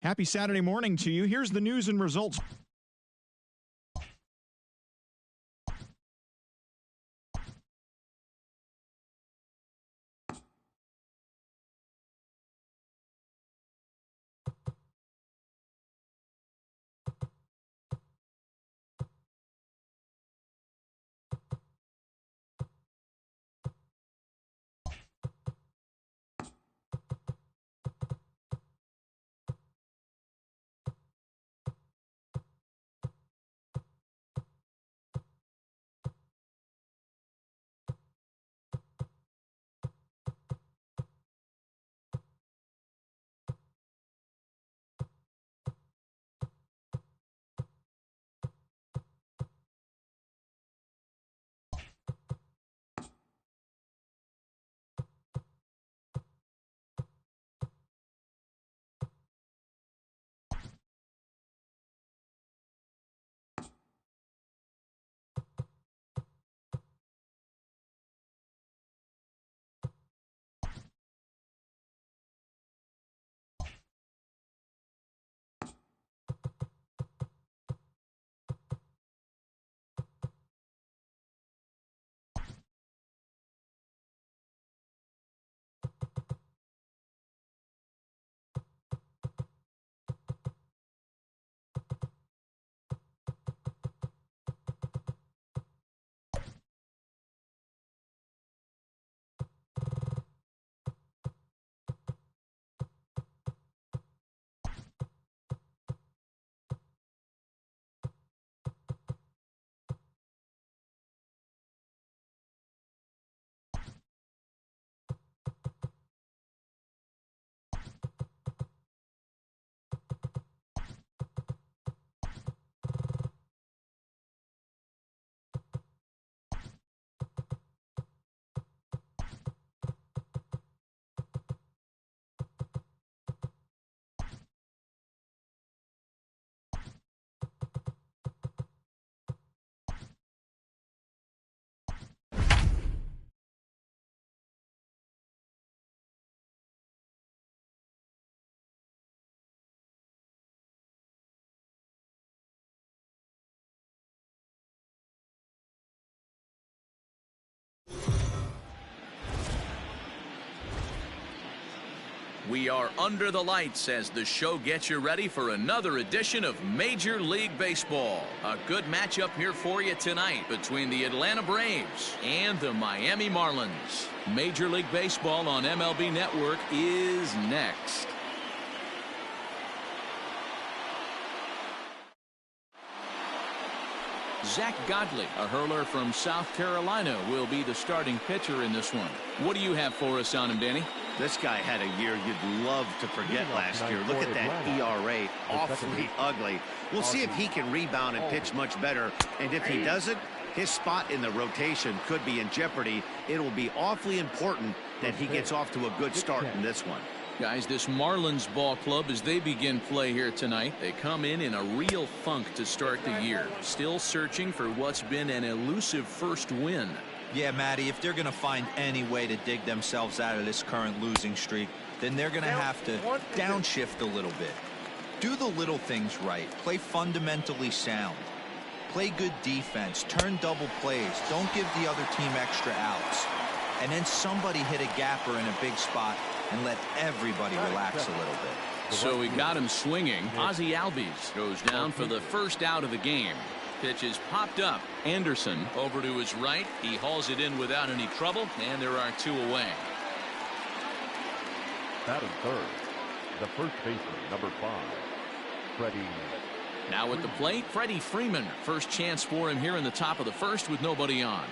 Happy Saturday morning to you. Here's the news and results. We are under the lights as the show gets you ready for another edition of Major League Baseball. A good matchup here for you tonight between the Atlanta Braves and the Miami Marlins. Major League Baseball on MLB Network is next. Zach Godley, a hurler from South Carolina, will be the starting pitcher in this one. What do you have for us on him, Danny? This guy had a year you'd love to forget last year. Look at that ERA, awfully ugly. We'll see if he can rebound and pitch much better. And if he doesn't, his spot in the rotation could be in jeopardy. It will be awfully important that he gets off to a good start in this one. Guys, this Marlins ball club, as they begin play here tonight, they come in a real funk to start the year. Still searching for what's been an elusive first win. Yeah, Matty, if they're going to find any way to dig themselves out of this current losing streak, then they're going to have to downshift a little bit. Do the little things right. Play fundamentally sound. Play good defense. Turn double plays. Don't give the other team extra outs. And then somebody hit a gapper in a big spot and let everybody relax a little bit. So he got him swinging. Ozzie Albies goes down for the first out of the game. Pitch is popped up. Anderson over to his right. He hauls it in without any trouble, and there are two away. Batting third, the first baseman, number 5, Freddie. Now at the plate, Freddie Freeman. First chance for him here in the top of the first with nobody on.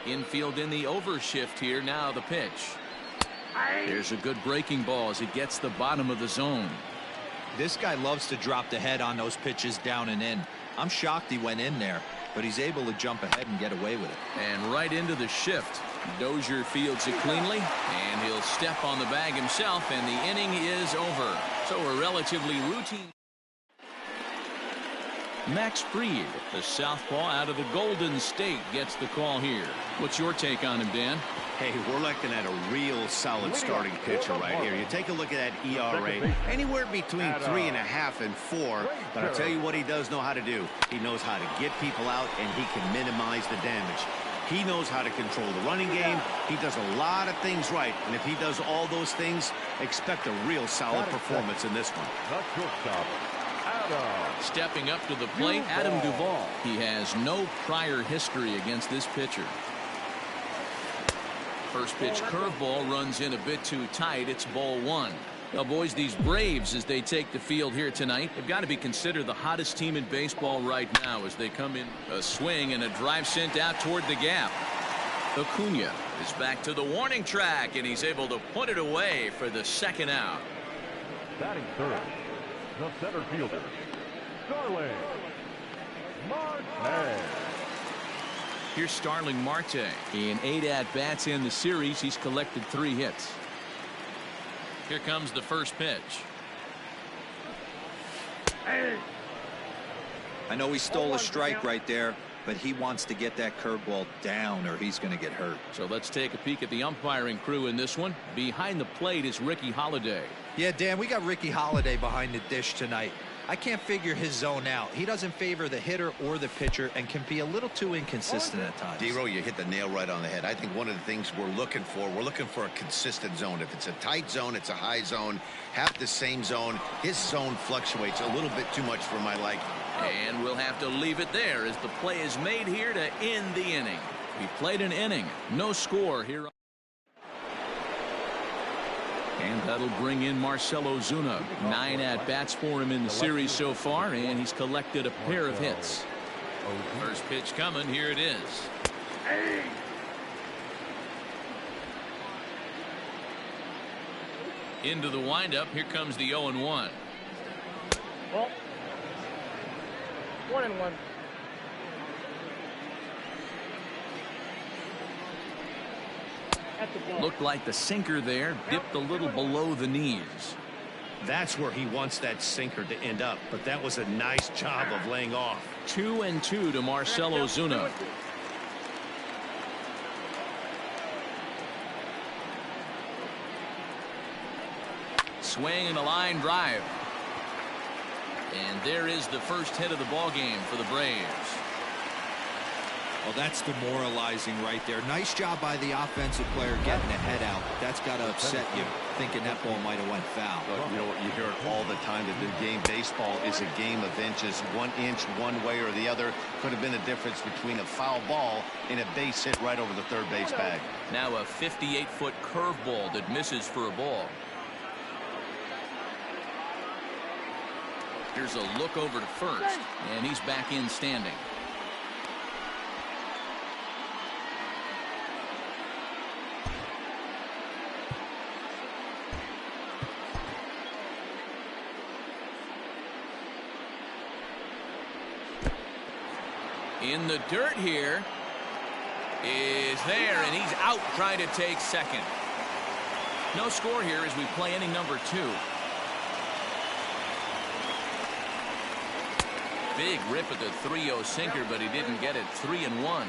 Infield in the overshift here. Now the pitch. There's a good breaking ball as it gets the bottom of the zone. This guy loves to drop the head on those pitches down and in. I'm shocked he went in there. but he's able to jump ahead and get away with it. And right into the shift. Dozier fields it cleanly, and he'll step on the bag himself, and the inning is over. So a relatively routine. Max Fried, the southpaw out of the Golden State, gets the call here. What's your take on him, Dan? Hey, we're looking at a real solid starting pitcher right here. You take a look at that ERA, anywhere between 3.5 and 4. But I'll tell you what he does know how to do. He knows how to get people out, and he can minimize the damage. He knows how to control the running game. He does a lot of things right. And if he does all those things, expect a real solid performance in this one. Stepping up to the plate, Adam Duvall. He has no prior history against this pitcher. First pitch curveball runs in a bit too tight. It's ball 1. Now, boys, these Braves, as they take the field here tonight, have got to be considered the hottest team in baseball right now as they come in. A swing and a drive sent out toward the gap. Acuna is back to the warning track, and he's able to put it away for the second out. Batting third, the center fielder, Starling Marte. Here's Starling Marte. In 8 at-bats in the series, he's collected 3 hits. Here comes the first pitch. I know he stole a strike right there, but he wants to get that curveball down or he's going to get hurt. So let's take a peek at the umpiring crew in this one. Behind the plate is Ricky Holiday. Yeah, Dan, we got Ricky Holiday behind the dish tonight. I can't figure his zone out. He doesn't favor the hitter or the pitcher and can be a little too inconsistent at times. D-Row, you hit the nail right on the head. I think one of the things we're looking for a consistent zone. If it's a tight zone, it's a high zone. Have the same zone. His zone fluctuates a little bit too much for my liking. And we'll have to leave it there as the play is made here to end the inning. We played an inning. No score here. And that'll bring in Marcell Ozuna. 9 at-bats for him in the series so far, and he's collected a pair of hits. First pitch coming. Here it is. Into the windup. Here comes the 0-1. Well, 1-1. Looked like the sinker there dipped a little below the knees. That's where he wants that sinker to end up, but that was a nice job of laying off. 2-2 to Marcell Ozuna. Swing and a line drive. And there is the first hit of the ball game for the Braves. Well, that's demoralizing right there. Nice job by the offensive player getting the head out. That's got to upset you, thinking that ball might have went foul. But you know what, you hear it all the time that the game baseball is a game of inches. 1 inch one way or the other could have been the difference between a foul ball and a base hit right over the third base bag. Now a 58-foot curveball that misses for a ball. Here's a look over to first, and he's back in standing. In the dirt here is there, and he's out trying to take second. No score here as we play inning number 2. Big rip at the 3-0 sinker, but he didn't get it. 3-1.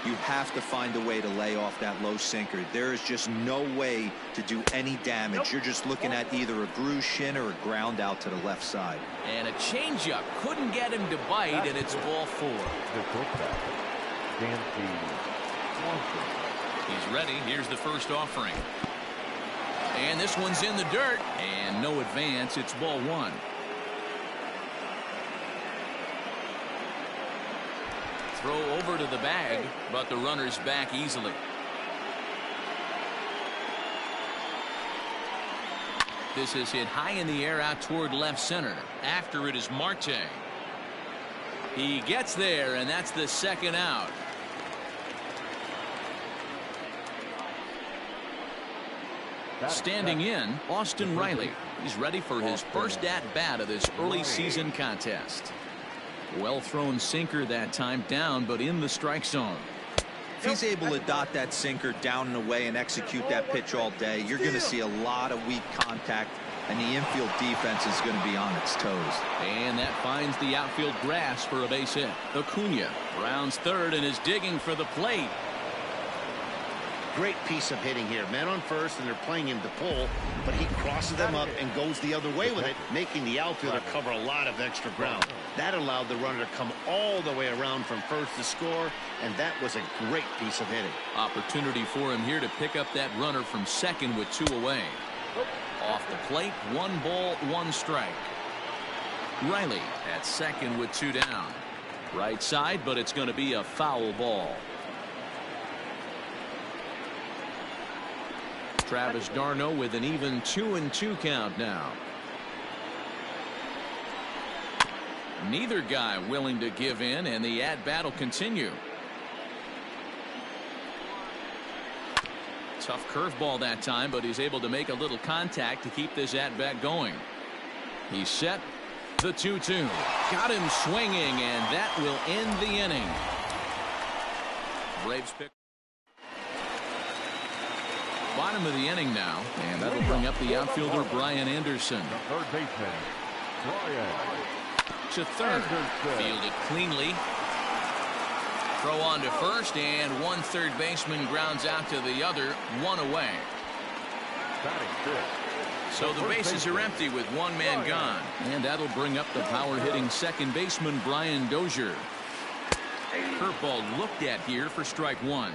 You have to find a way to lay off that low sinker. There is just no way to do any damage. You're just looking at either a bruised shin or a ground out to the left side. And a changeup couldn't get him to bite, and it's ball 4. He's ready. Here's the first offering. And this one's in the dirt, and no advance. It's ball 1. Throw over to the bag, but the runner's back easily. This is hit high in the air out toward left center. After it is Marte. He gets there, and that's the second out. Standing in, Austin Riley. He's ready for his first at-bat of this early season contest. Well thrown sinker that time, down but in the strike zone. If he's able to dot that sinker down and away and execute that pitch all day, you're going to see a lot of weak contact, and the infield defense is going to be on its toes. And that finds the outfield grass for a base hit. Acuna rounds third and is digging for the plate. Great piece of hitting here. Men on first, and they're playing him to pull, but he crosses them up and goes the other way with it, making the outfielder cover a lot of extra ground. That allowed the runner to come all the way around from first to score, and that was a great piece of hitting. Opportunity for him here to pick up that runner from second with 2 away. Off the plate, 1 ball, 1 strike. Riley at second with 2 down. Right side, but it's going to be a foul ball. Travis d'Arnaud with an even 2-2 count now. Neither guy willing to give in, and the at-bat will continue. Tough curveball that time, but he's able to make a little contact to keep this at-bat going. He's set. The 2-2. Got him swinging, and that will end the inning. Braves pick. Bottom of the inning now, and that'll bring up the outfielder Brian Anderson. The third baseman, Brian. To third. Fielded cleanly. Throw on to first, and 1 third baseman grounds out to the other, 1 away. Batting fifth. So the bases are empty with 1 man gone, and that'll bring up the power-hitting second baseman Brian Dozier. Curveball looked at here for strike 1.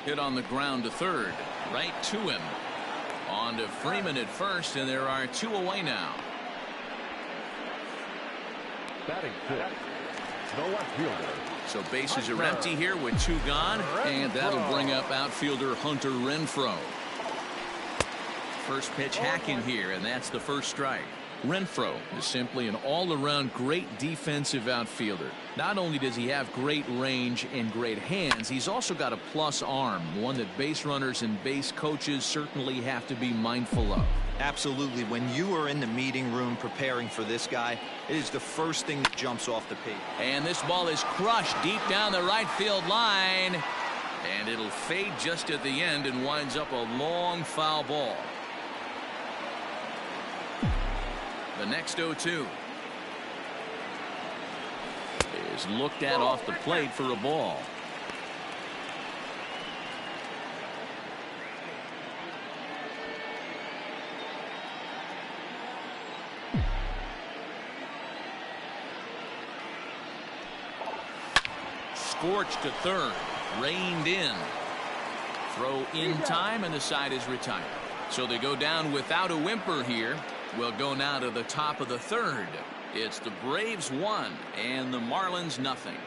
Hit on the ground to third, right to him. On to Freeman at first, and there are 2 away now. Batting fifth, the left fielder. So bases are empty here with 2 gone, and that'll bring up outfielder Hunter Renfroe. First pitch hacking here, and that's the first strike. Renfroe is simply an all-around great defensive outfielder. Not only does he have great range and great hands, he's also got a plus arm, one that base runners and base coaches certainly have to be mindful of. Absolutely. When you are in the meeting room preparing for this guy, it is the first thing that jumps off the page. And this ball is crushed deep down the right field line, and it'll fade just at the end and winds up a long foul ball. The next 0-2 is looked at off the plate for a ball. Scorched to third, reined in. Throw in time, and the side is retired. So they go down without a whimper here. We'll go now to the top of the third. It's the Braves 1 and the Marlins nothing.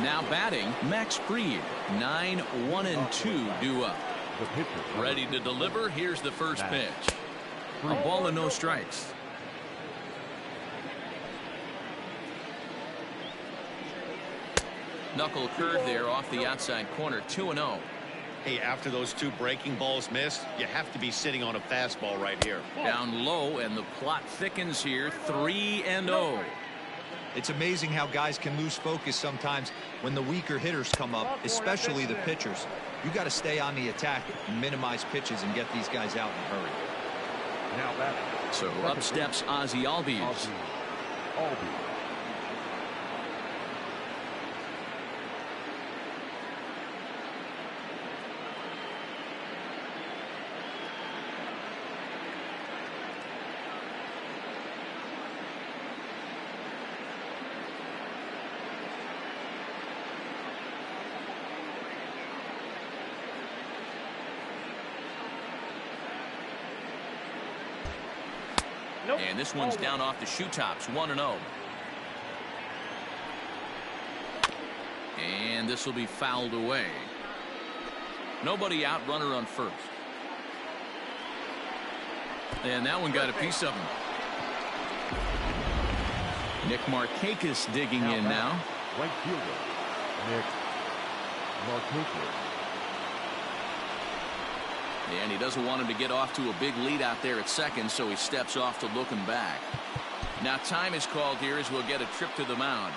Now batting, Max Fried. 9, 1, and 2 due up. The pitcher. Ready to deliver. Here's the first pitch. A ball and no strikes. Knuckle curve there off the outside corner. 2-0. Hey, after those 2 breaking balls missed, you have to be sitting on a fastball right here. Down low, and the plot thickens here. 3-0. It's amazing how guys can lose focus sometimes when the weaker hitters come up, especially the pitchers. You got to stay on the attack, minimize pitches, and get these guys out in a hurry. Now batting. So up steps Ozzie Albies. Albies. And this one's down off the shoe tops. 1-0. And this will be fouled away. Nobody out, runner on first. And that one got a piece of him. Nick Markakis digging in now. Right fielder, Nick Markakis. And he doesn't want him to get off to a big lead out there at second, so he steps off to look him back. Now time is called here as we'll get a trip to the mound.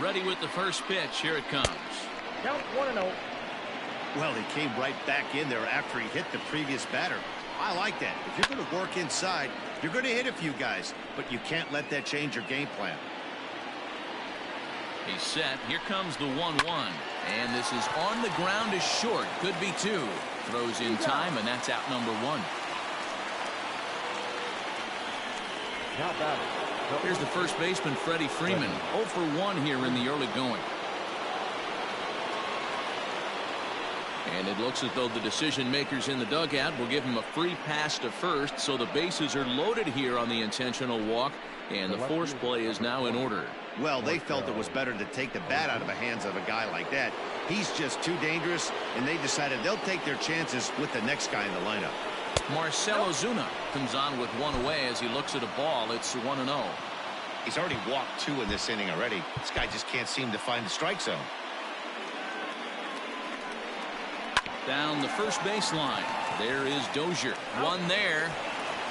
Ready with the first pitch. Here it comes. Count 1-0. Well, he came right back in there after he hit the previous batter. I like that. If you're going to work inside, you're going to hit a few guys, but you can't let that change your game plan. He's set. Here comes the 1-1. And this is on the ground is short. Could be two. Throws in time, and that's out number one. Now batting. Here's the first baseman, Freddie Freeman. 0 for 1 here in the early going. And it looks as though the decision makers in the dugout will give him a free pass to first, so the bases are loaded here on the intentional walk, and the force play is now in order. Well, they felt it was better to take the bat out of the hands of a guy like that. He's just too dangerous, and they decided they'll take their chances with the next guy in the lineup. Marcell Ozuna comes on with one away as he looks at a ball. It's 1-0. He's already walked 2 in this inning already. This guy just can't seem to find the strike zone. Down the first baseline. There is Dozier. One there.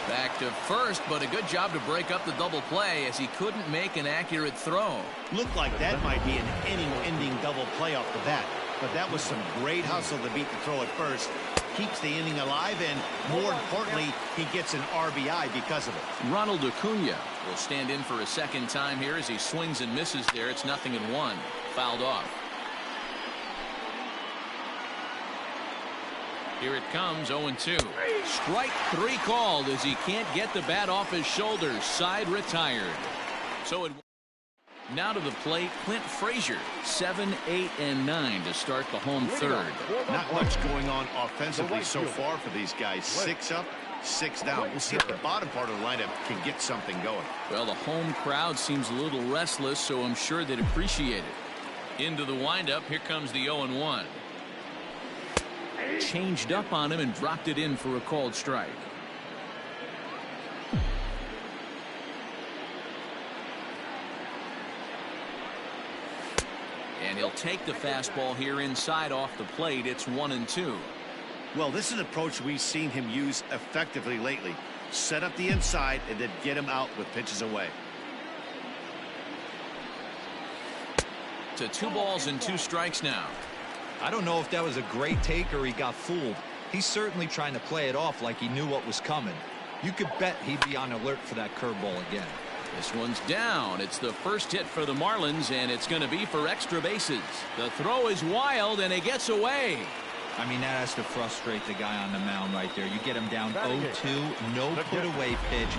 Back to first, but a good job to break up the double play as he couldn't make an accurate throw. Looked like that might be an inning-ending double play off the bat. But that was some great hustle to beat the throw at first. Keeps the inning alive, and more importantly, he gets an RBI because of it. Ronald Acuna will stand in for a second time here as he swings and misses there. It's 0-1. Fouled off. Here it comes, 0-2. Strike 3 called as he can't get the bat off his shoulders. Side retired. So it now to the plate, Clint Frazier. 7, 8, and 9 to start the home third. Not much going on offensively so far for these guys. 6 up, 6 down. We'll see if the bottom part of the lineup can get something going. Well, the home crowd seems a little restless, so I'm sure they'd appreciate it. Into the windup, here comes the 0-1. Changed up on him and dropped it in for a called strike. And he'll take the fastball here inside off the plate. It's 1-2. Well, this is an approach we've seen him use effectively lately. Set up the inside and then get him out with pitches away. To 2 balls and 2 strikes now. I don't know if that was a great take or he got fooled. He's certainly trying to play it off like he knew what was coming. You could bet he'd be on alert for that curveball again. This one's down. It's the first hit for the Marlins, and it's going to be for extra bases. The throw is wild, and it gets away. I mean, that has to frustrate the guy on the mound right there. You get him down 0-2, no put-away pitch,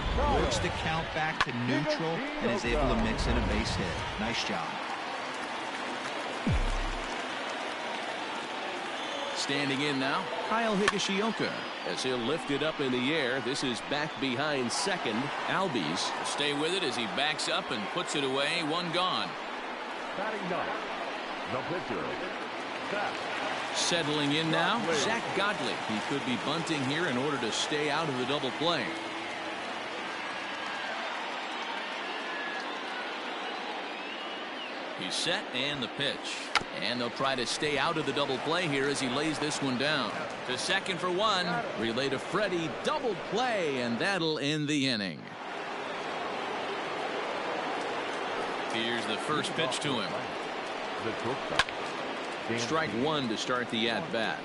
works the count back to neutral, and is able to mix in a base hit. Nice job. Standing in now, Kyle Higashioka. As he'll lift it up in the air, this is back behind second. Albies will stay with it as he backs up and puts it away. 1 gone. Batting 9. The pitcher, Zach. Settling in now, Zach Godley. He could be bunting here in order to stay out of the double play. He's set, and the pitch. And they'll try to stay out of the double play here as he lays this one down. To second for 1. Relay to Freddie. Double play, and that'll end the inning. Here's the first pitch to him. The shortstop. Strike 1 to start the at-bat.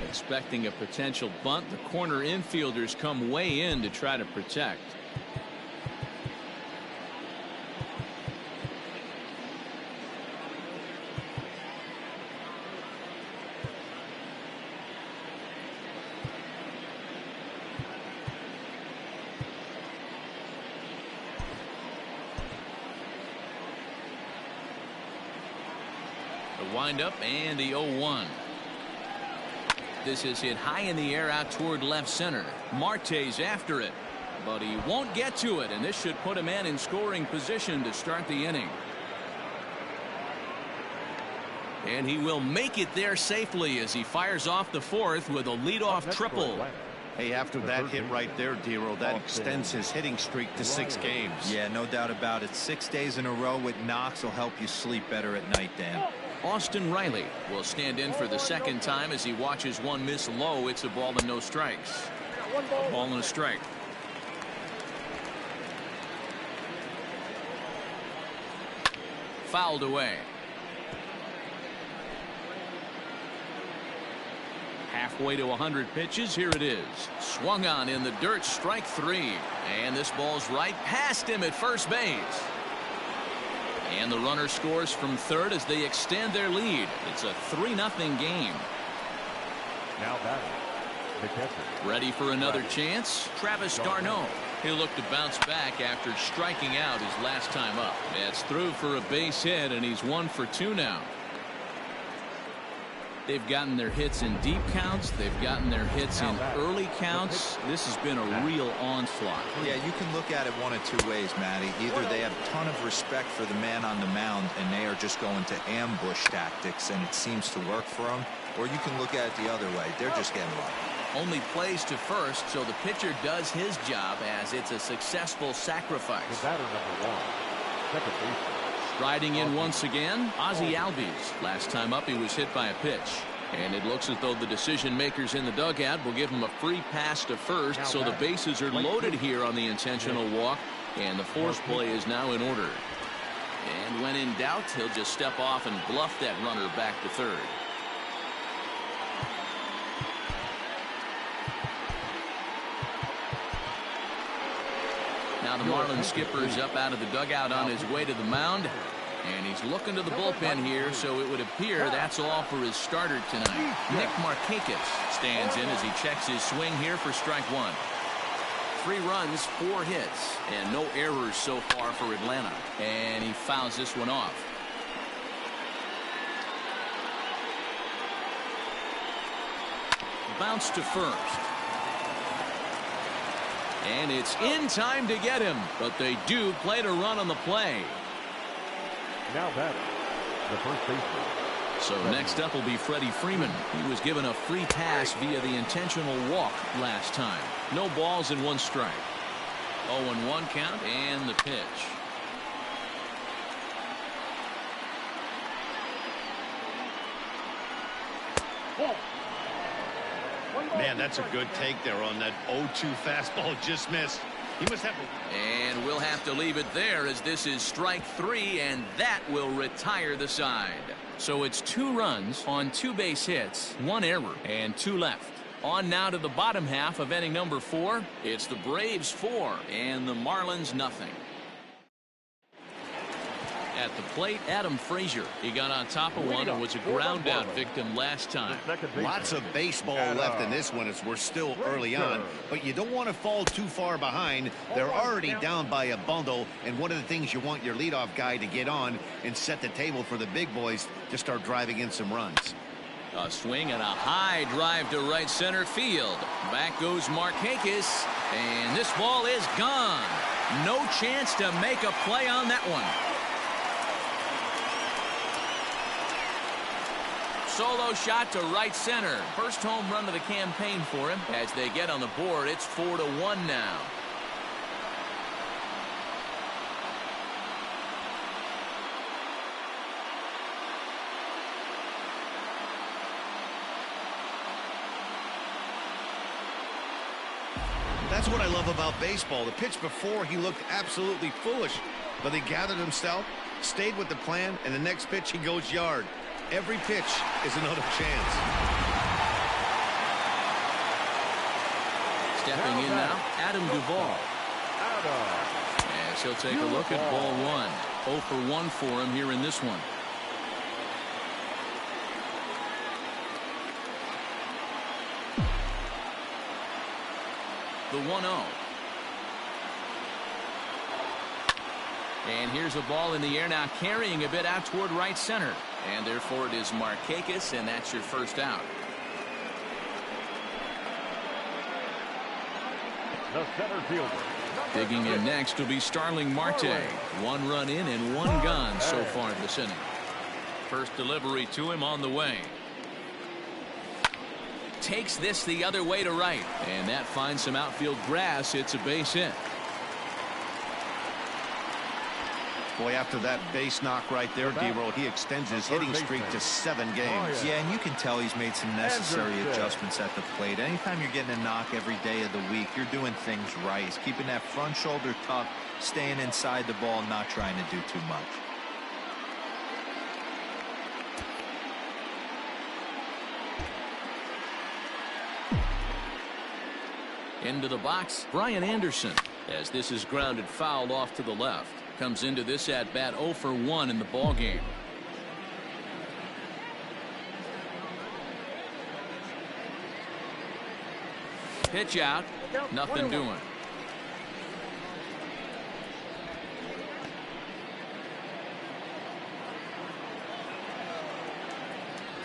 Expecting a potential bunt. The corner infielders come way in to try to protect. The windup and the 0-1. This is hit high in the air out toward left center. Marte's after it, but he won't get to it, and this should put a man in scoring position to start the inning. And he will make it there safely as he fires off the fourth with a leadoff triple. Hey, after that hit right there, Dero, that extends his hitting streak to 6 games. Yeah, no doubt about it. 6 days in a row with knocks will help you sleep better at night, Dan. Austin Riley will stand in for the second time as he watches one miss low. It's a ball and no strikes. A ball and a strike. Fouled away. Halfway to 100 pitches. Here it is. Swung on in the dirt. Strike 3. And this ball's right past him at first base. And the runner scores from third as they extend their lead. It's a 3-0 game. Now batting, the catcher. Ready for another chance? Travis d'Arnaud. He'll look to bounce back after striking out his last time up. It's through for a base hit, and he's 1 for 2 now. They've gotten their hits in deep counts. They've gotten their hits in early counts. This has been a real onslaught. Yeah, you can look at it one of 2 ways, Matty. Either they have a ton of respect for the man on the mound and they are just going to ambush tactics and it seems to work for them, or you can look at it the other way. They're just getting lucky. Only plays to first, so the pitcher does his job as it's a successful sacrifice. The batter number 1, second baseman. Striding in once again, Ozzie Albies. Last time up, he was hit by a pitch. And it looks as though the decision makers in the dugout will give him a free pass to first, so the bases are loaded here on the intentional walk, and the force play is now in order. And when in doubt, he'll just step off and bluff that runner back to third. Now the Marlins skipper's up out of the dugout on his way to the mound. And he's looking to the bullpen here, so it would appear that's all for his starter tonight. Nick Markakis stands in as he checks his swing here for strike 1. 3 runs, 4 hits, and no errors so far for Atlanta. And he fouls this one off. Bounce to first. And it's in time to get him, but they do play to run on the play. Now batting, the first baseman. So next up will be Freddie Freeman. He was given a free pass via the intentional walk last time. No balls and 1 strike. 0-1 count and the pitch. Man, that's a good take there on that 0-2 fastball. Just missed. He must have. And we'll have to leave it there as this is strike 3, and that will retire the side. So it's 2 runs on 2 base hits, 1 error, and 2 left. On now to the bottom half of inning number 4. It's the Braves 4 and the Marlins nothing. At the plate, Adam Frazier. He got on top of one and was a ground out victim last time. Lots of baseball left in this one as we're still early on, but you don't want to fall too far behind. They're already down by a bundle, and one of the things you want your leadoff guy to get on and set the table for the big boys to start driving in some runs. A swing and a high drive to right center field. Back goes Markakis, and this ball is gone. No chance to make a play on that one. Solo shot to right center. First home run of the campaign for him. As they get on the board, it's 4-1 now. That's what I love about baseball. The pitch before, he looked absolutely foolish, but he gathered himself, stayed with the plan, and the next pitch he goes yard. Every pitch is another chance. Stepping in now, Adam Duvall. As he'll take a look at ball 1. 0 for 1 for him here in this one. The 1-0. And here's a ball in the air now, carrying a bit out toward right center. And therefore it is Markakis, and that's your first out. The center fielder. Digging in next will be Starling Marte. 1 run in and 1 gone so far this inning. First delivery to him on the way. Takes this the other way to right. And that finds some outfield grass. It's a base hit. Boy, after that base knock right there, D-Roll, he extends his hitting streak to 7 games. Yeah, and you can tell he's made some necessary adjustments at the plate. Anytime you're getting a knock every day of the week, you're doing things right. He's keeping that front shoulder tucked, staying inside the ball, not trying to do too much. Into the box, Brian Anderson, as this is grounded foul off to the left. Comes into this at bat 0 for 1 in the ball game. Pitch out, nothing doing.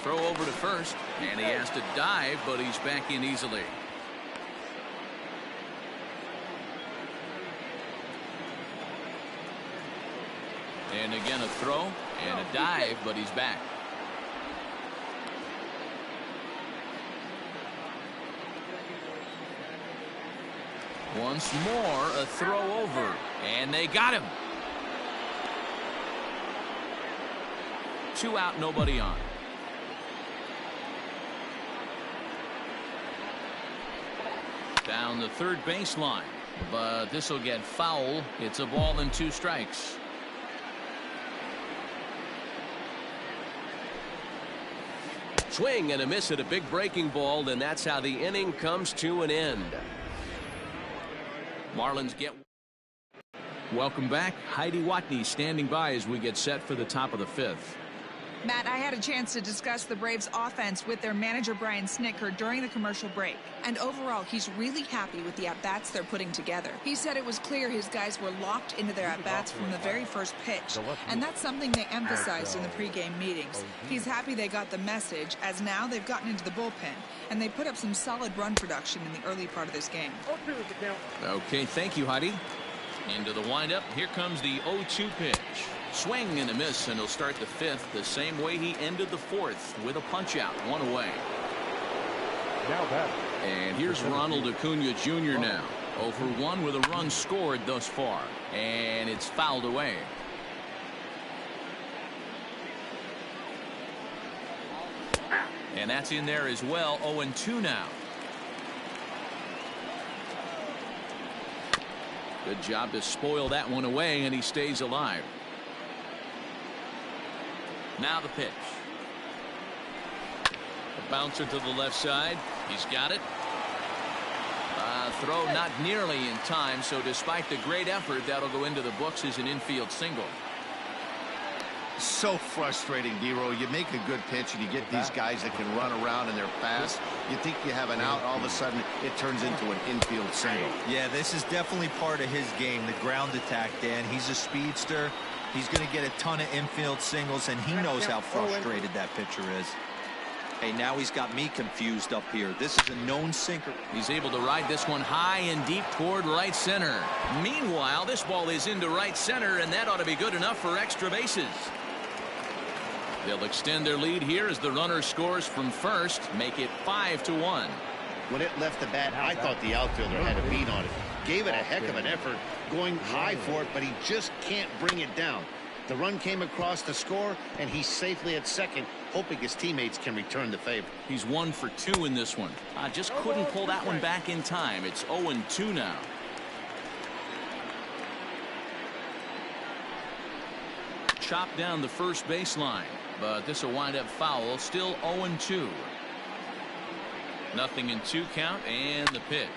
Throw over to first, and he has to dive, but he's back in easily. And again a throw and a dive, but he's back. Once more a throw over, and they got him. 2 out, nobody on. Down the third baseline, but this will get foul. It's a ball and 2 strikes. Swing and a miss at a big breaking ball, and that's how the inning comes to an end. Marlins get. Welcome back. Heidi Watney standing by as we get set for the top of the 5th. Matt, I had a chance to discuss the Braves offense with their manager Brian Snitker during the commercial break. And overall, he's really happy with the at-bats they're putting together. He said it was clear his guys were locked into their at-bats from the very first pitch. And that's something they emphasized in the pregame meetings. He's happy they got the message, as now they've gotten into the bullpen. And they put up some solid run production in the early part of this game. Okay, thank you, Heidi. Into the windup. Here comes the 0-2 pitch. Swing and a miss, and he'll start the 5th the same way he ended the 4th, with a punch out, 1 away. Now that. And here's Ronald Acuna Jr. now. 0 for 1 with a run scored thus far, and it's fouled away. And that's in there as well. 0-2 now. Good job to spoil that one away, and he stays alive. Now the pitch. A bouncer to the left side. He's got it. Throw not nearly in time, so despite the great effort, that'll go into the books as an infield single. So frustrating, D-Roll. You make a good pitch and you get these guys that can run around and they're fast. You think you have an out, all of a sudden it turns into an infield single. Yeah, this is definitely part of his game, the ground attack, Dan. He's a speedster. He's going to get a ton of infield singles, and he knows how frustrated that pitcher is. Hey, now he's got me confused up here. This is a known sinker. He's able to ride this one high and deep toward right center. Meanwhile, this ball is into right center, and that ought to be good enough for extra bases. They'll extend their lead here as the runner scores from first, make it 5-1. When it left the bat, I thought the outfielder had a beat on it. Gave it a heck of an effort, going high for it, but he just can't bring it down. The run came across to score, and he's safely at second, hoping his teammates can return the favor. He's 1 for 2 in this one. Just couldn't pull that one back in time. It's 0-2 now. Chopped down the first baseline, but this will wind up foul. Still 0-2. Nothing in 2 count, and the pitch.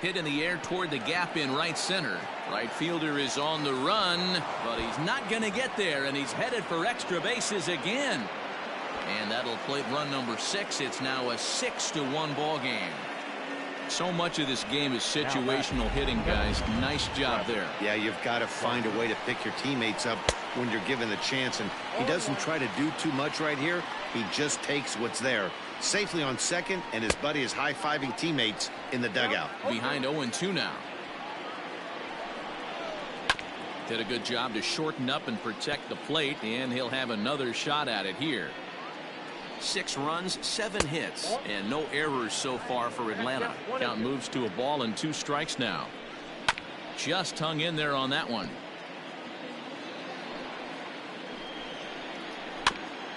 Hit in the air toward the gap in right center. Right fielder is on the run, but he's not going to get there, and he's headed for extra bases again. And that'll plate run number 6. It's now a 6-1 ball game. So much of this game is situational hitting, guys. Nice job there. Yeah, you've got to find a way to pick your teammates up when you're given the chance, and he doesn't try to do too much right here. He just takes what's there. Safely on second, and his buddy is high-fiving teammates in the dugout. Behind 0-2 now. Did a good job to shorten up and protect the plate, and he'll have another shot at it here. 6 runs, 7 hits, and no errors so far for Atlanta. Count moves to a ball and 2 strikes now. Just hung in there on that one.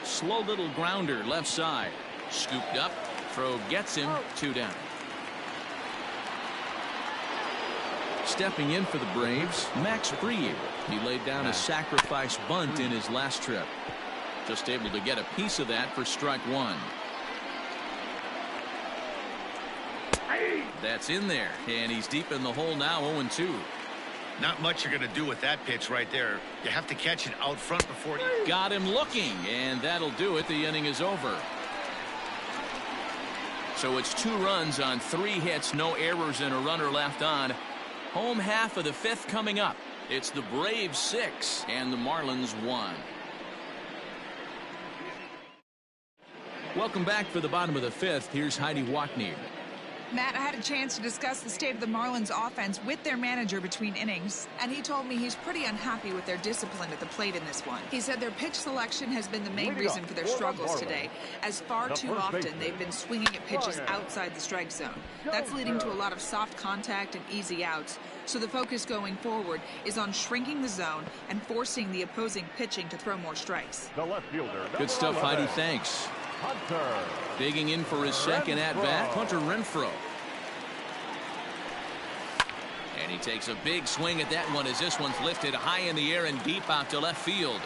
Slow little grounder left side. Scooped up. Throw gets him. 2 down. Stepping in for the Braves, Max Fried. He laid down a sacrifice bunt in his last trip. Just able to get a piece of that for strike 1. That's in there, and he's deep in the hole now, 0-2. Not much you're going to do with that pitch right there. You have to catch it out front before it. Got him looking, and that'll do it. The inning is over. So it's 2 runs on 3 hits, no errors, and a runner left on. Home half of the 5th coming up. It's the Braves 6 and the Marlins 1. Welcome back for the bottom of the 5th. Here's Heidi Watney. Matt, I had a chance to discuss the state of the Marlins offense with their manager between innings, and he told me he's pretty unhappy with their discipline at the plate in this one. He said their pitch selection has been the main reason for their struggles today, as far too often they've been swinging at pitches outside the strike zone. That's leading to a lot of soft contact and easy outs, so the focus going forward is on shrinking the zone and forcing the opposing pitching to throw more strikes. The left fielder. Good stuff, Heidi. Thanks. Hunter. Digging in for his second at-bat, Hunter Renfroe. And he takes a big swing at that one as this one's lifted high in the air and deep out to left field.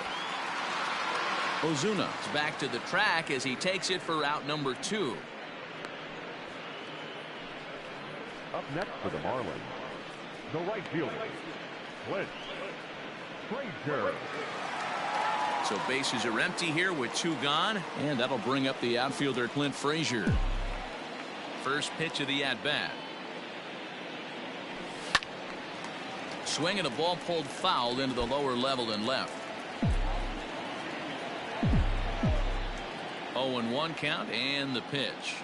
Ozuna is back to the track as he takes it for out number 2. Up next for the Marlins, the right fielder, Clint Frazier. So bases are empty here with 2 gone, and that'll bring up the outfielder Clint Frazier. First pitch of the at-bat. Swing and a ball pulled foul into the lower level and left. 0-1 count and the pitch.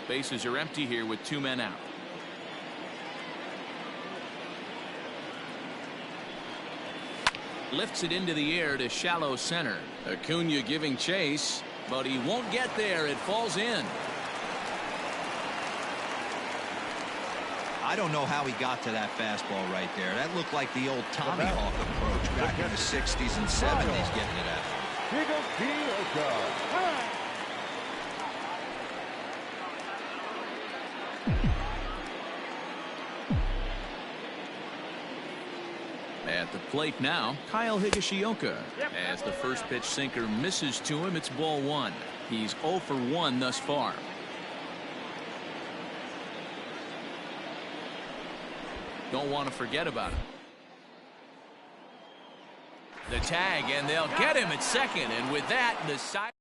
Bases are empty here with 2 men out. Lifts it into the air to shallow center. Acuna giving chase, but he won't get there. It falls in. I don't know how he got to that fastball right there. That looked like the old Tommy Hawk approach back in the 60s and 70s getting it at him. At the plate now, Kyle Higashioka. As the first pitch sinker misses to him, it's ball 1. He's 0 for 1 thus far. Don't want to forget about him. The tag, and they'll get him at second, and with that, the side.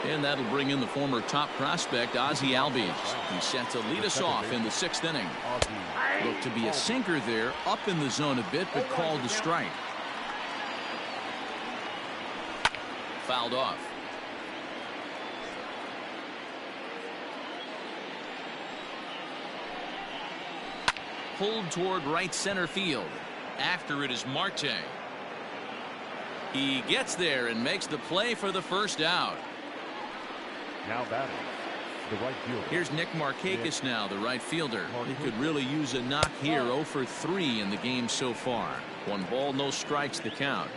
And that'll bring in the former top prospect, Ozzie Albies. He's set to lead us off in the 6th inning. Looked to be a sinker there, up in the zone a bit, but called to strike. Fouled off. Pulled toward right center field. After it is Marte. He gets there and makes the play for the first out. Now batting, the right fielder. Here's Nick Markakis now, the right fielder. He could really use a knock here. 0 for 3 in the game so far. 1 ball, no strikes, the count.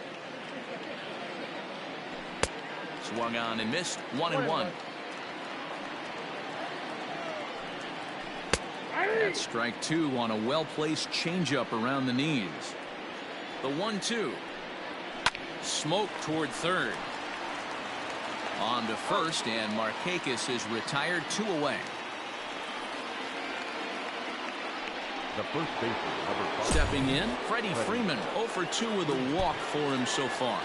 Swung on and missed. 1-1. That's strike 2 on a well-placed changeup around the knees. The 1-2. Smoke toward third. On to first, and Markakis is retired, 2 away. The first baseman, number 5. Stepping in, Freddie Freeman, 0 for 2 with a walk for him so far.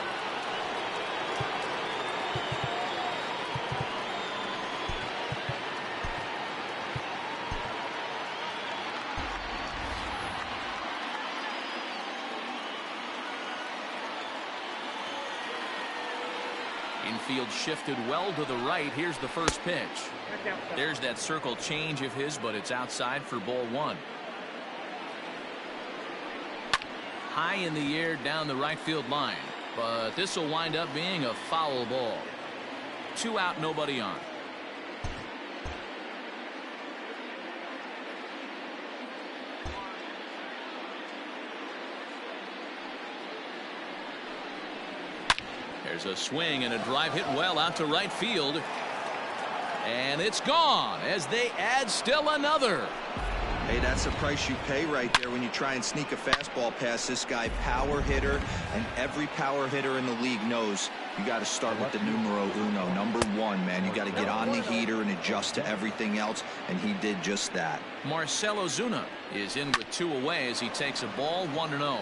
Infield shifted well to the right. Here's the first pitch. There's that circle change of his, but it's outside for ball one. High in the air down the right field line, but this will wind up being a foul ball. 2 out, nobody on. There's a swing and a drive hit well out to right field. And it's gone as they add still another. Hey, that's the price you pay right there when you try and sneak a fastball past this guy. Power hitter, and every power hitter in the league knows you got to start with the numero uno, number 1, man. You got to get on the heater and adjust to everything else, and he did just that. Marcell Ozuna is in with 2 away as he takes a ball 1-0.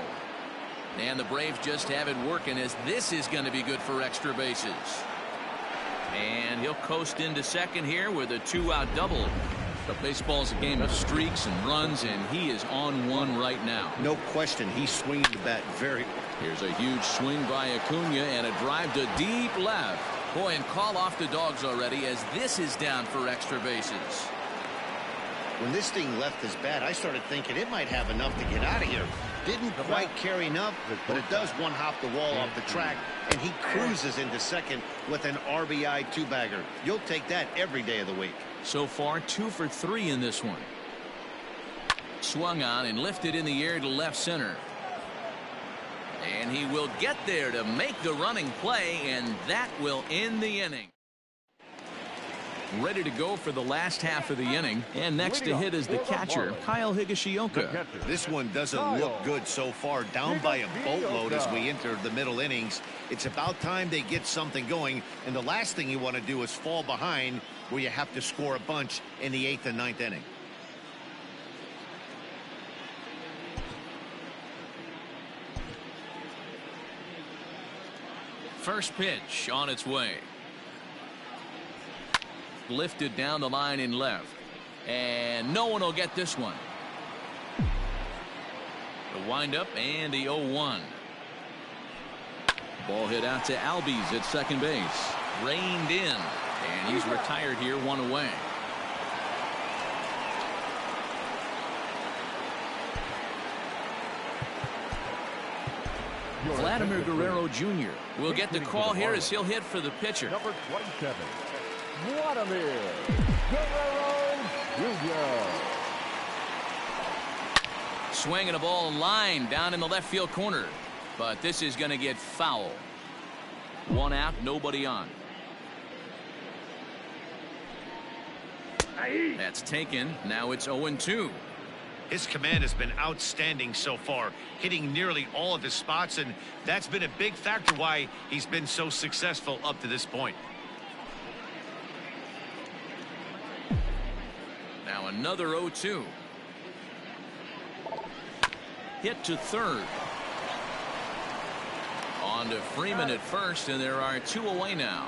And the Braves just have it working as this is going to be good for extra bases. And he'll coast into second here with a 2-out double. But baseball's a game of streaks and runs, and he is on one right now. No question, he's swinging the bat very well. Here's a huge swing by Acuna and a drive to deep left. Boy, and call off the dogs already as this is down for extra bases. When this thing left his bat, I started thinking it might have enough to get out of here. Didn't quite carry enough, but it does one hop the wall off the track, and he cruises into second with an RBI 2-bagger. You'll take that every day of the week. So far, 2 for 3 in this one. Swung on and lifted in the air to left center. And he will get there to make the running play, and that will end the inning. Ready to go for the last half of the inning, and next to hit is the catcher, Kyle Higashioka. This one doesn't look good so far, down by a boatload as we enter the middle innings. It's about time they get something going, and the last thing you want to do is fall behind where you have to score a bunch in the 8th and 9th inning. First pitch on its way. Lifted down the line in left, and no one will get this one. The windup and the 0-1. Ball hit out to Albies at second base. Reined in, and he's retired here, 1 away. Vladimir Guerrero Jr. will get the call here as he'll hit for the pitcher. Number 27. Vladimir Guerrero Jr. Swinging a ball line down in the left field corner, but this is going to get foul. 1 out, nobody on. That's taken. Now it's 0-2. His command has been outstanding so far, hitting nearly all of his spots, and that's been a big factor why he's been so successful up to this point. Now another 0-2. Hit to third. On to Freeman at first, and there are 2 away now.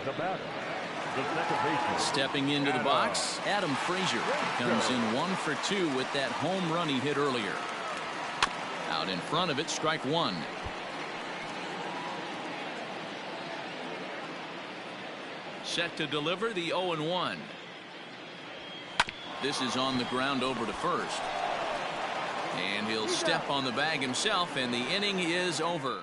The batter, the second baseman. Stepping into the box, Adam Frazier comes in 1 for 2 with that home run he hit earlier. Out in front of it, strike 1. Set to deliver the 0-1. This is on the ground over to first. And he'll step on the bag himself, and the inning is over.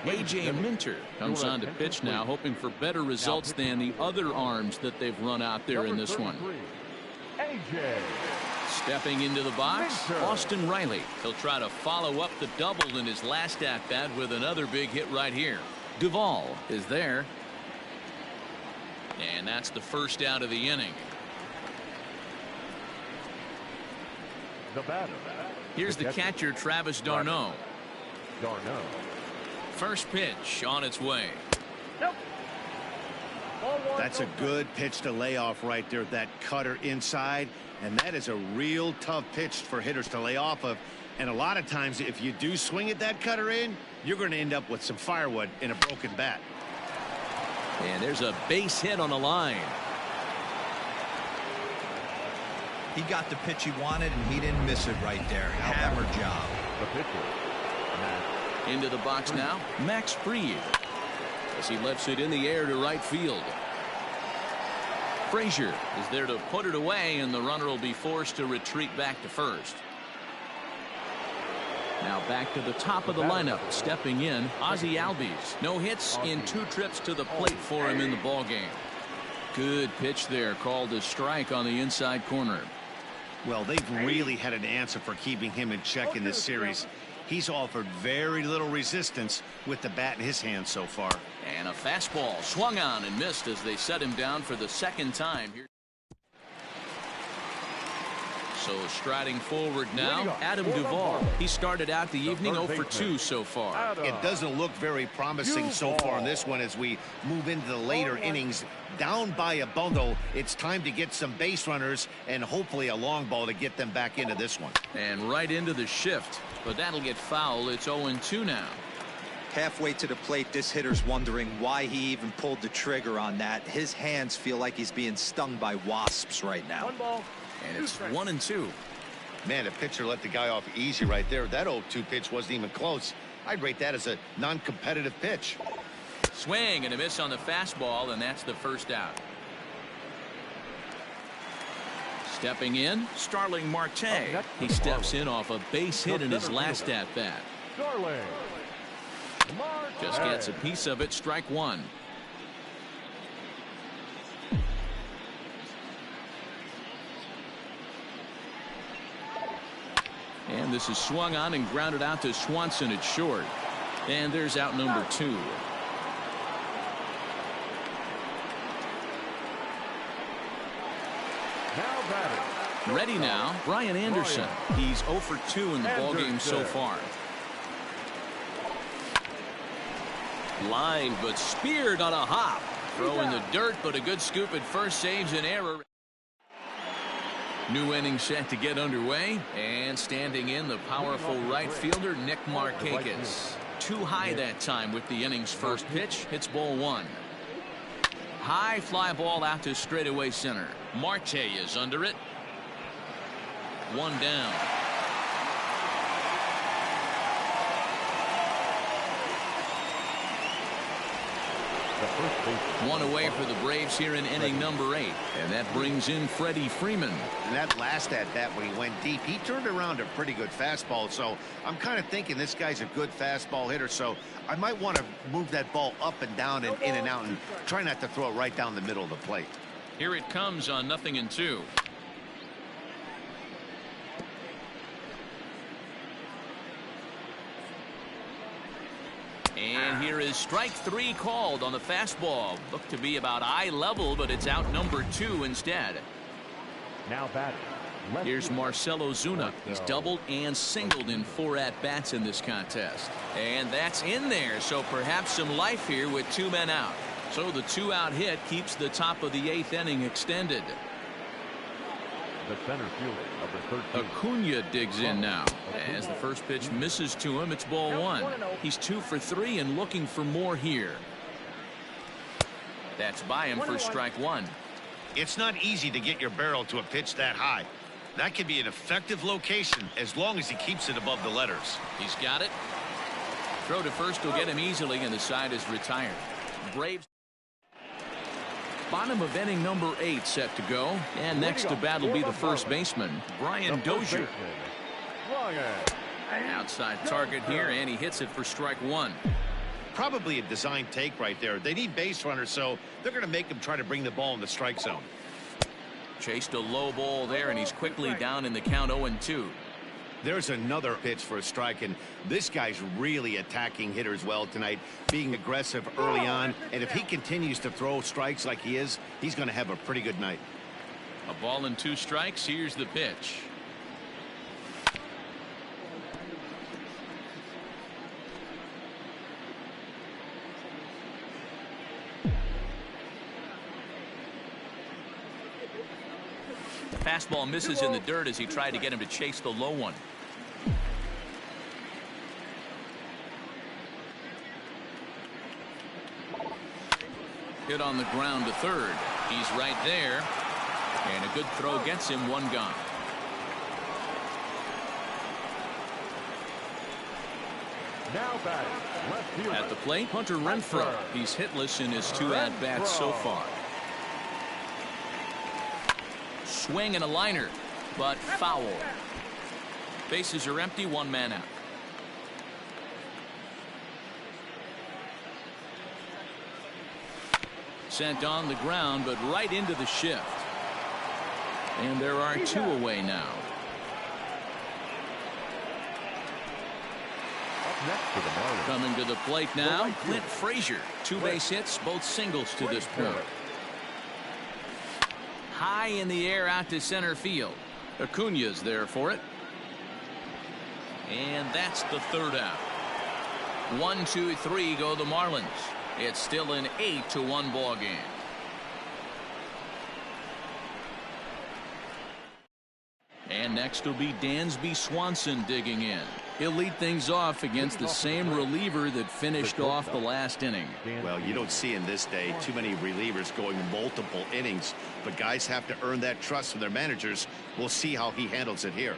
A.J. Minter comes on to pitch now, hoping for better results than the other arms that they've run out there in this one. A.J. Stepping into the box, Austin Riley. He'll try to follow up the double in his last at-bat with another big hit right here. Duvall is there. And that's the first out of the inning. The batter. Here's the catcher, Travis d'Arnaud. D'Arnaud. First pitch on its way. Nope. That's a good pitch to lay off right there. That cutter inside, and that is a real tough pitch for hitters to lay off of. And a lot of times, if you do swing at that cutter in, you're going to end up with some firewood in a broken bat. And there's a base hit on the line. He got the pitch he wanted, and he didn't miss it right there. Hammer job. The pitcher, Max. Into the box now, Max Fried, as he lifts it in the air to right field. Frazier is there to put it away, and the runner will be forced to retreat back to first. Now back to the top of the lineup, stepping in, Ozzie Albies. No hits in 2 trips to the plate for him in the ballgame. Good pitch there, called a strike on the inside corner. Well, they've really had an answer for keeping him in check in this series. He's offered very little resistance with the bat in his hand so far. And a fastball swung on and missed as they set him down for the second time. So striding forward now, Adam Duvall. He started out the evening 0 for 2 so far. It doesn't look very promising so far in this one as we move into the later innings. Down by a bundle, it's time to get some base runners and hopefully a long ball to get them back into this one. And right into the shift, but that'll get foul. It's 0-2 now. Halfway to the plate, this hitter's wondering why he even pulled the trigger on that. His hands feel like he's being stung by wasps right now. One ball. And it's 1-2. Man, the pitcher let the guy off easy right there. That 0-2 pitch wasn't even close. I'd rate that as a non-competitive pitch. Swing and a miss on the fastball, and that's the first out. Stepping in, Starling Marte. He steps in off a base hit in his last at-bat. Just gets a piece of it, strike 1. And this is swung on and grounded out to Swanson at short. And there's out number 2. Ready now, Brian Anderson. He's 0 for 2 in the ballgame so far. Line, but speared on a hop. Throw in the dirt, but a good scoop at first saves an error. New inning set to get underway, and standing in the powerful right fielder Nick Markakis. Too high that time with the inning's first pitch. Hits ball 1. High fly ball out to straightaway center. Marte is under it. 1 down. One away for the Braves here in inning number 8, and that brings in Freddie Freeman. And that last at bat when he went deep, he turned around a pretty good fastball. So I'm kind of thinking this guy's a good fastball hitter. So I might want to move that ball up and down and in and out and try not to throw it right down the middle of the plate. Here it comes on 0-2. And here is strike 3 called on the fastball. Looked to be about eye level, but it's out number 2 instead. Now batting. Here's Marcell Ozuna. He's doubled and singled in 4 at-bats in this contest. And that's in there, so perhaps some life here with 2 men out. So the 2-out hit keeps the top of the 8th inning extended. The center fielder, number 13. Acuna digs in now. As the first pitch misses to him, it's ball 1. He's 2 for 3 and looking for more here. That's by him for strike 1. It's not easy to get your barrel to a pitch that high. That could be an effective location as long as he keeps it above the letters. He's got it. Throw to first will get him easily, and the side is retired. Braves. Bottom of inning number 8 set to go, and next to bat will be the first baseman, Brian Dozier. Outside target here, and he hits it for strike 1. Probably a design take right there. They need base runners, so they're going to make him try to bring the ball in the strike zone. Chased a low ball there, and he's quickly down in the count 0-2. There's another pitch for a strike, and this guy's really attacking hitters well tonight, being aggressive early on, and if he continues to throw strikes like he is, he's going to have a pretty good night. A ball and 2 strikes. Here's the pitch. Fastball misses in the dirt as he tried to get him to chase the low one. Hit on the ground to third. He's right there. And a good throw gets him one gone. Now batting, left fielder. At the plate, Hunter Renfroe. He's hitless in his 2 at-bats so far. Swing and a liner, but foul. Bases are empty, 1 man out. Sent on the ground, but right into the shift. And there are 2 away now. Up next to the Marlins. Coming to the plate now, Clint Frazier. 2 base hits, both singles to this point. High in the air out to center field. Acuna's there for it. And that's the 3rd out. 1, 2, 3 go the Marlins. It's still an 8-1 ball game. And next will be Dansby Swanson digging in. He'll lead things off against the same reliever that finished off the last inning. Well, you don't see in this day too many relievers going multiple innings, but guys have to earn that trust from their managers. We'll see how he handles it here.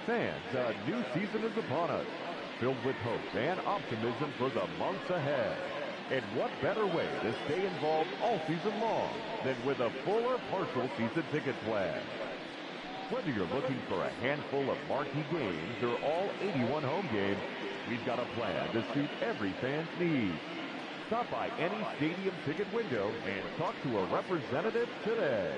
Fans, a new season is upon us, filled with hope and optimism for the months ahead. And what better way to stay involved all season long than with a full or partial season ticket plan? Whether you're looking for a handful of marquee games or all 81 home games, we've got a plan to suit every fan's needs. Stop by any stadium ticket window and talk to a representative today.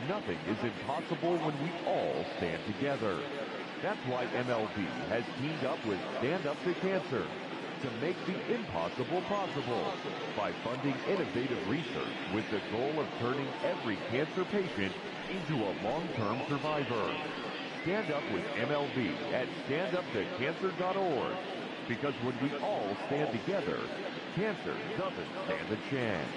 Nothing is impossible when we all stand together. That's why MLB has teamed up with Stand Up to Cancer to make the impossible possible by funding innovative research with the goal of turning every cancer patient into a long-term survivor. Stand up with MLB at standuptocancer.org, because when we all stand together, cancer doesn't stand a chance.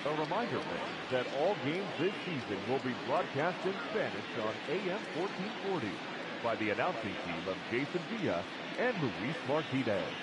A reminder, fans, that all games this season will be broadcast in Spanish on AM 1440 by the announcing team of Jason Villa and Luis Martinez.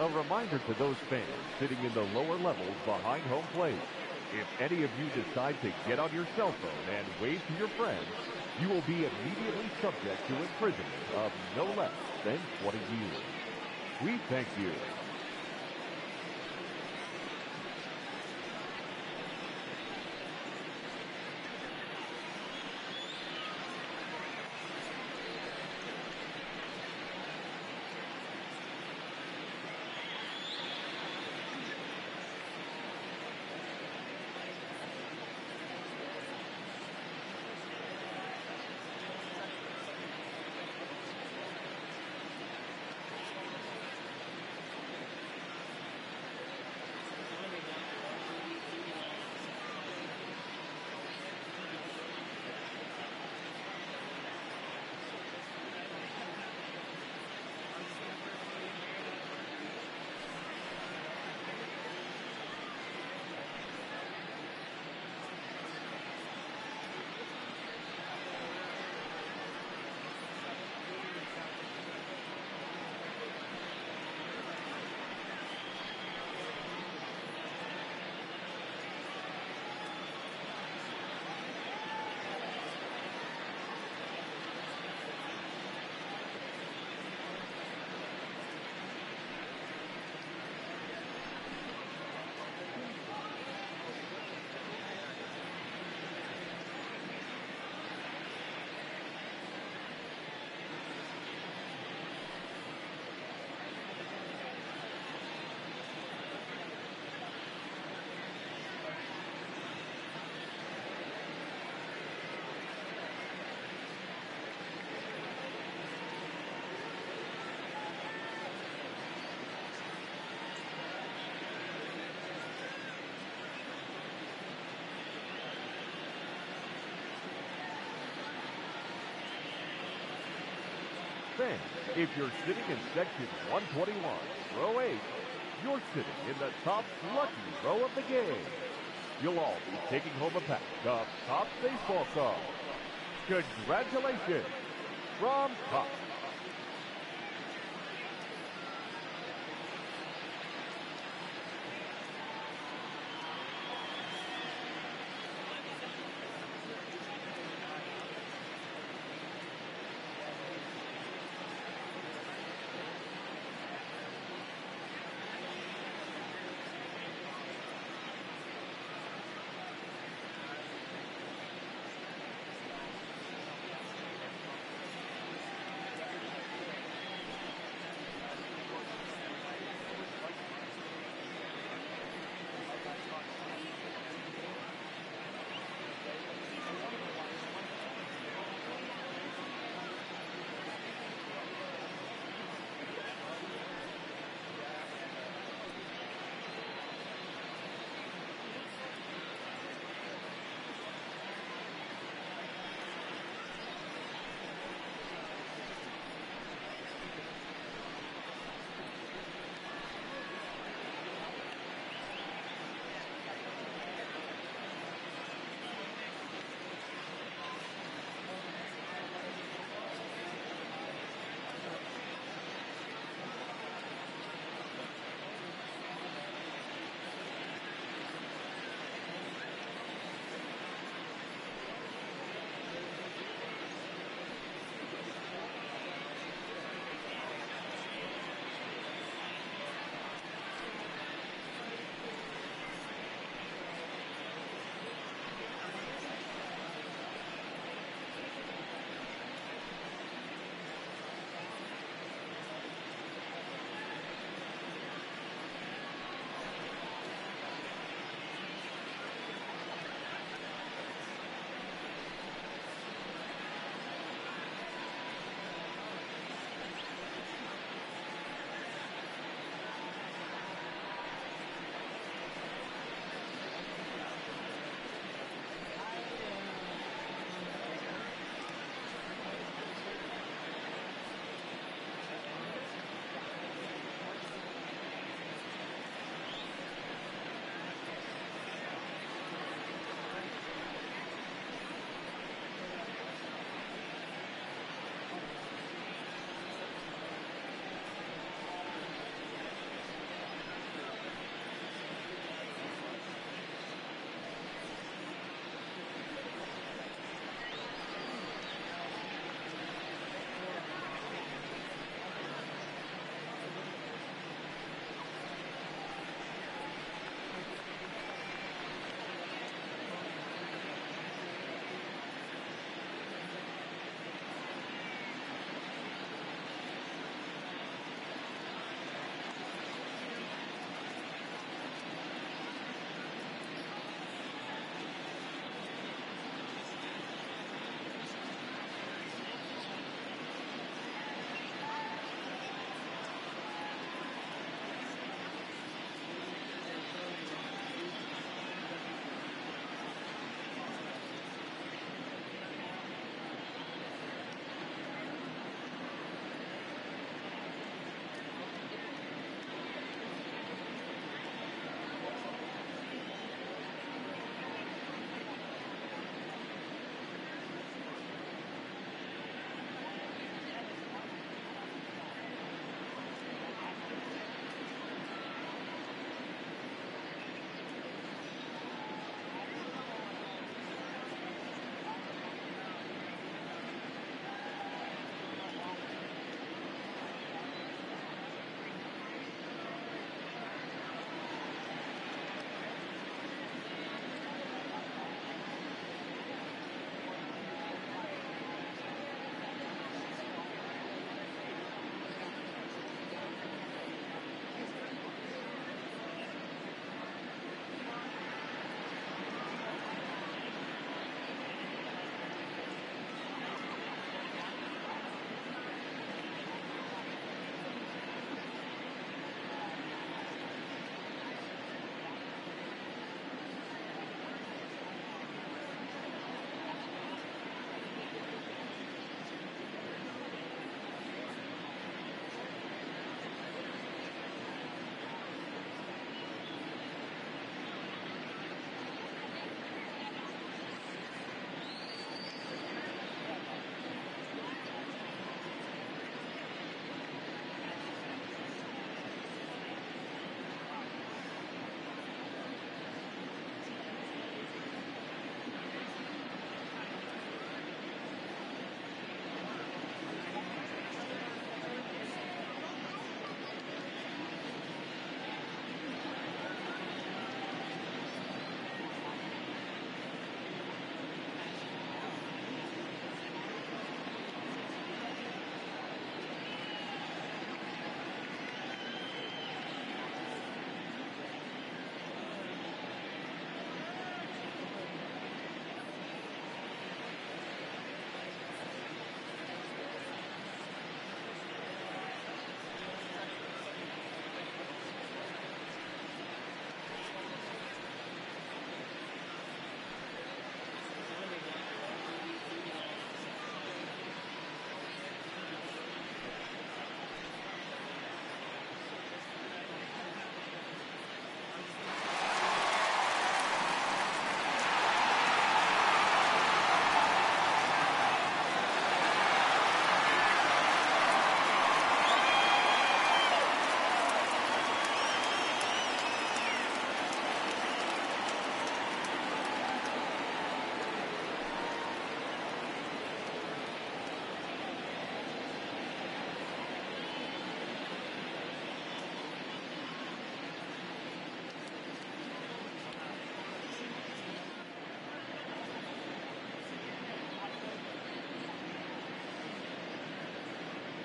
A reminder to those fans sitting in the lower levels behind home plate. If any of you decide to get on your cell phone and wave to your friends, you will be immediately subject to imprisonment of no less than 20 years. We thank you. Fans, if you're sitting in section 121, row 8, you're sitting in the top lucky row of the game. You'll all be taking home a pack of Topps baseball cards. Congratulations from Topps.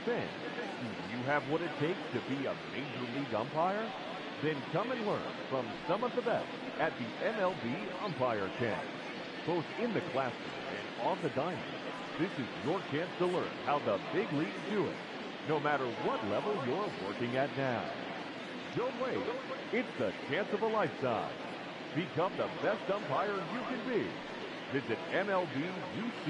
fans, do you have what it takes to be a major league umpire? Then come and learn from some of the best at the MLB Umpire Camp. Both in the classroom and on the diamond, this is your chance to learn how the big leagues do it, no matter what level you're working at now. Don't wait. It's the chance of a lifetime. Become the best umpire you can be. Visit MLBUC.com.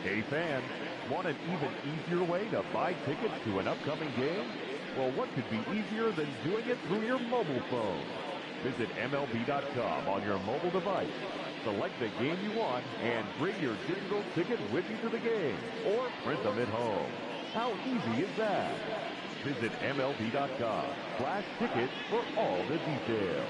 Hey fans, Want an even easier way to buy tickets to an upcoming game? Well, what could be easier than doing it through your mobile phone? Visit MLB.com on your mobile device. Select the game you want and bring your digital ticket with you to the game or print them at home. How easy is that? Visit MLB.com/tickets for all the details.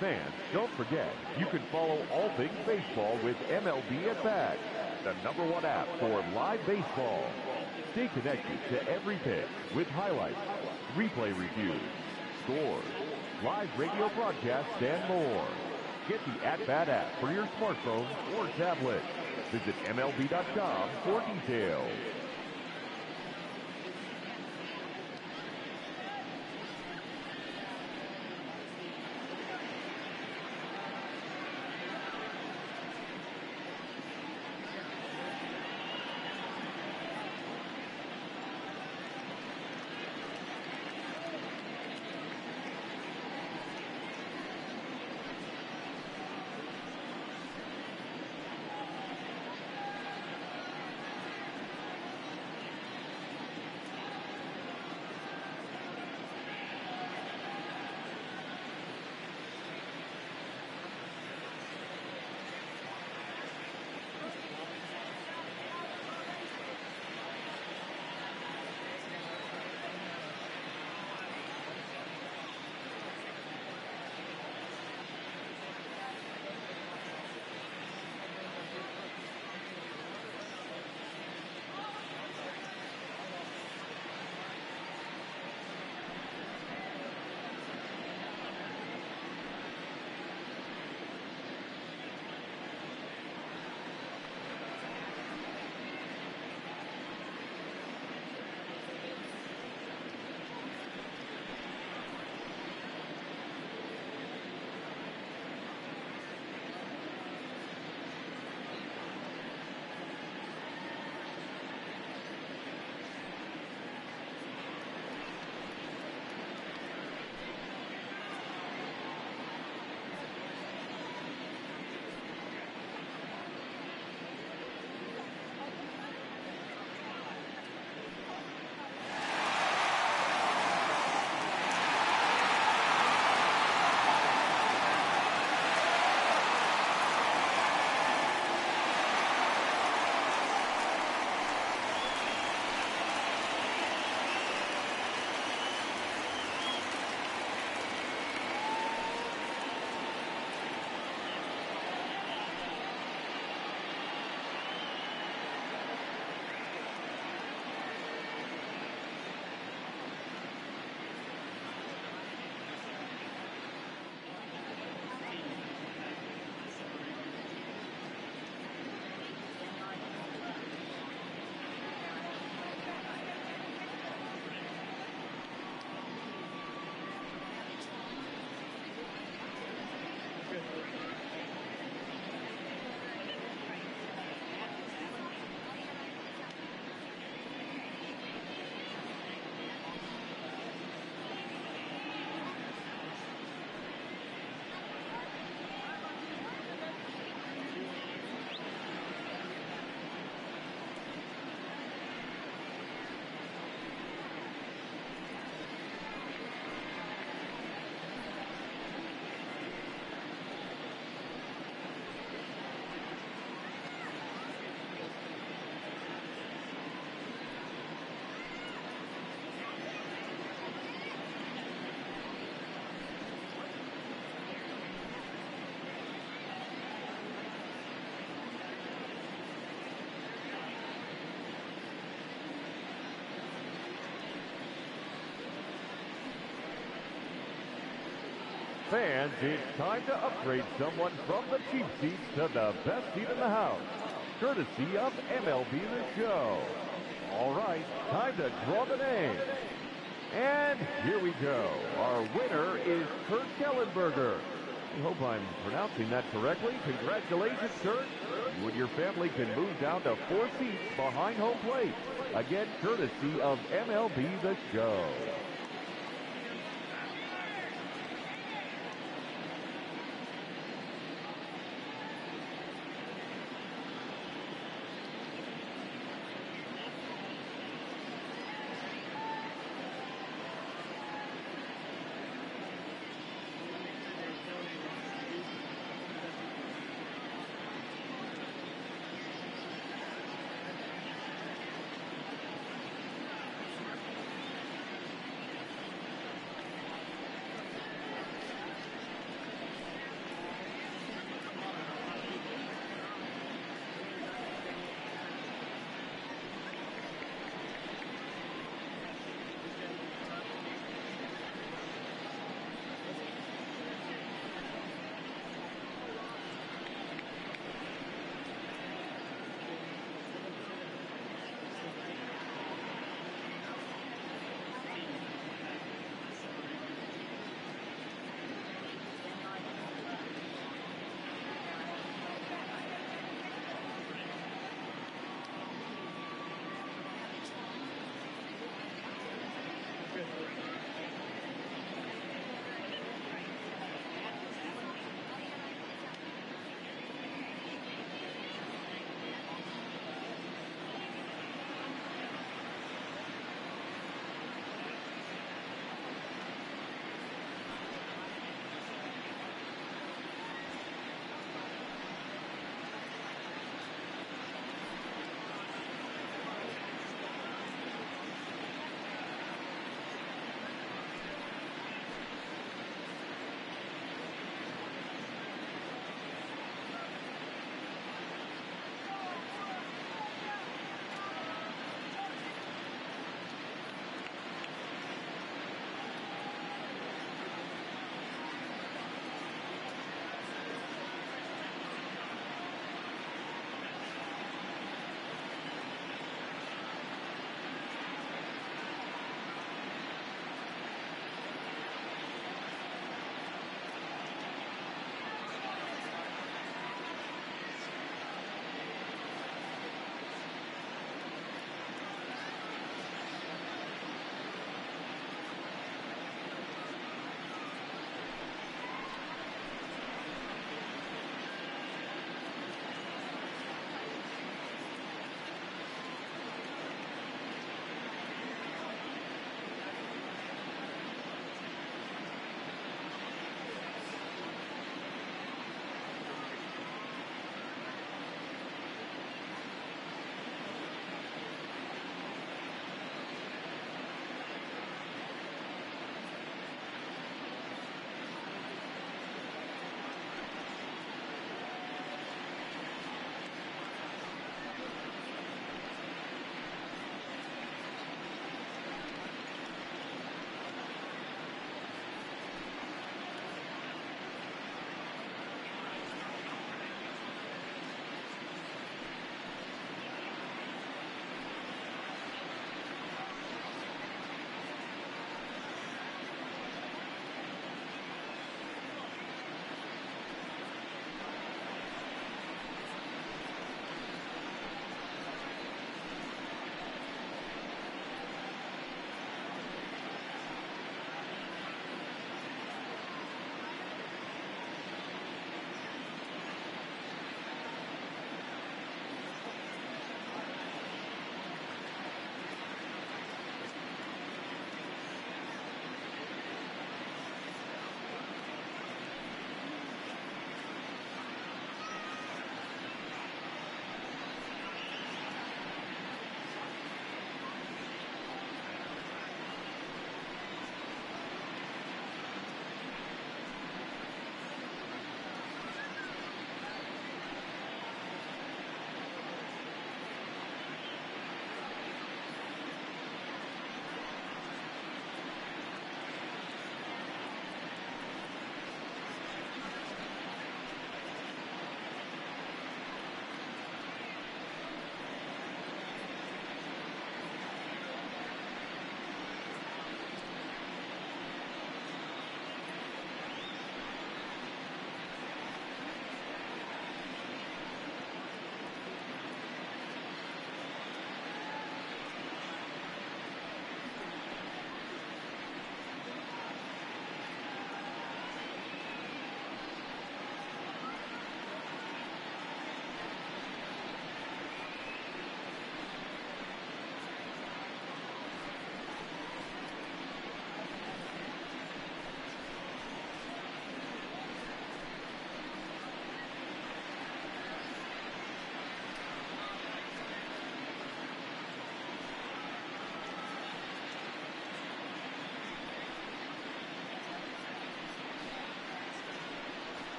Fans, don't forget, you can follow all things baseball with MLB at Bat, the #1 app for live baseball. Stay connected to every pitch with highlights, replay reviews, scores, live radio broadcasts, and more. Get the At Bat app for your smartphone or tablet. Visit MLB.com for details. Fans, it's time to upgrade someone from the cheap seats to the best seat in the house, courtesy of MLB The Show. All right, time to draw the name. And here we go. Our winner is Kurt Kellenberger. I hope I'm pronouncing that correctly. Congratulations, Kurt. You and your family can move down to 4 seats behind home plate. Again, courtesy of MLB The Show.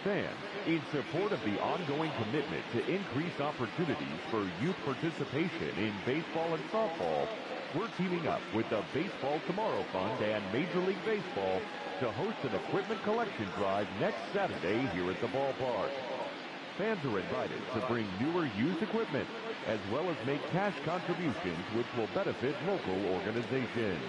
Fans, in support of the ongoing commitment to increase opportunities for youth participation in baseball and softball, we're teaming up with the Baseball Tomorrow Fund and Major League Baseball to host an equipment collection drive next Saturday here at the ballpark. Fans are invited to bring newer used equipment, as well as make cash contributions which will benefit local organizations.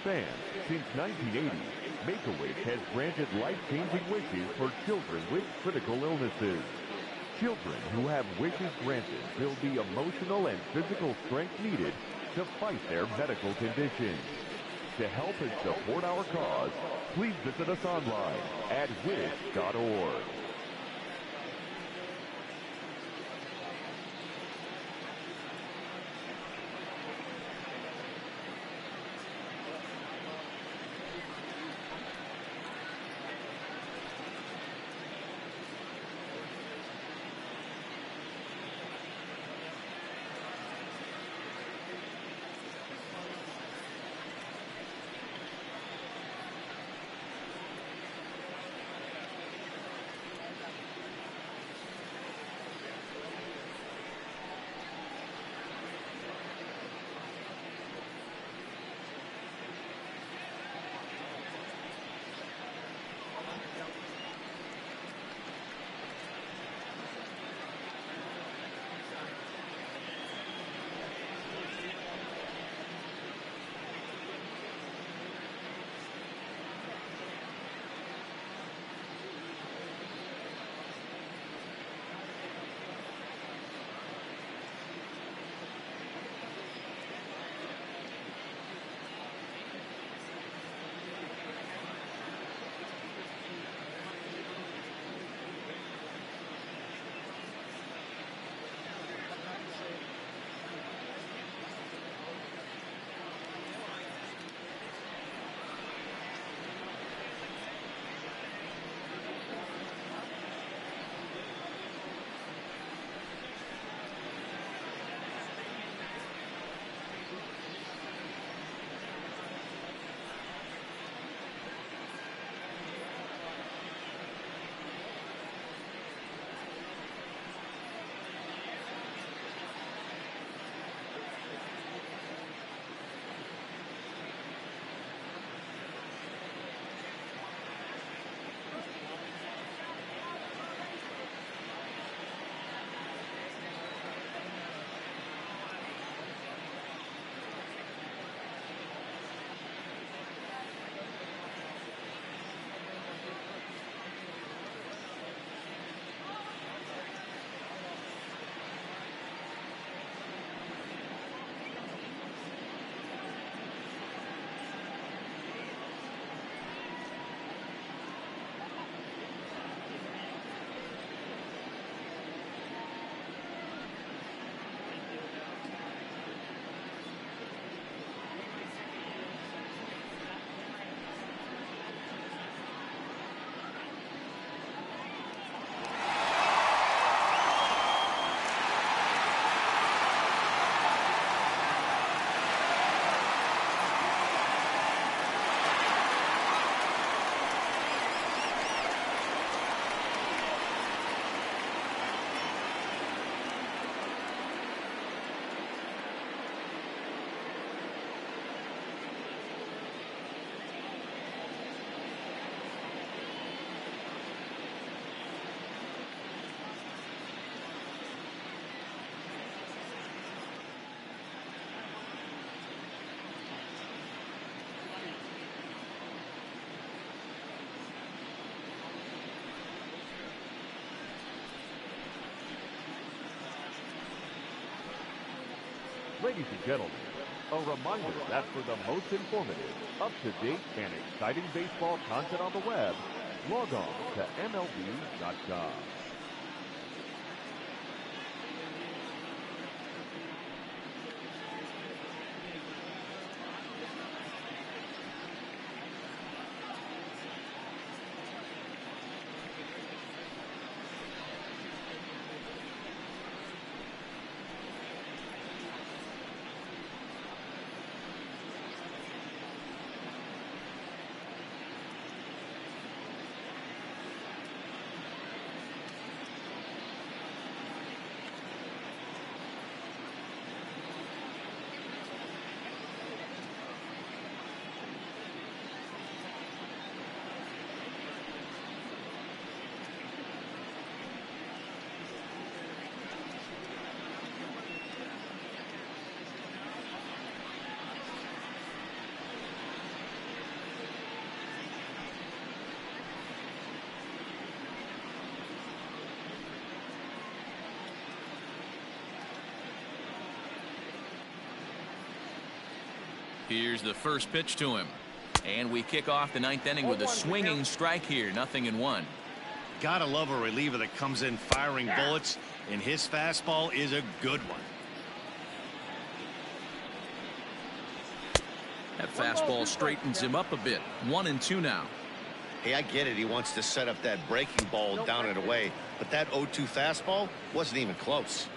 fans, since 1980, Make-A-Wish has granted life-changing wishes for children with critical illnesses. Children who have wishes granted build the emotional and physical strength needed to fight their medical conditions. To help and support our cause, please visit us online at wish.org. Ladies and gentlemen, a reminder that for the most informative, up-to-date, and exciting baseball content on the web, log on to MLB.com. Here's the first pitch to him. And we kick off the ninth inning with a swinging strike here. 0-1. Gotta love a reliever that comes in firing bullets, and his fastball is a good one. That fastball straightens him up a bit. 1-2 now. Hey, I get it. He wants to set up that breaking ball down and away, but that 0-2 fastball wasn't even close.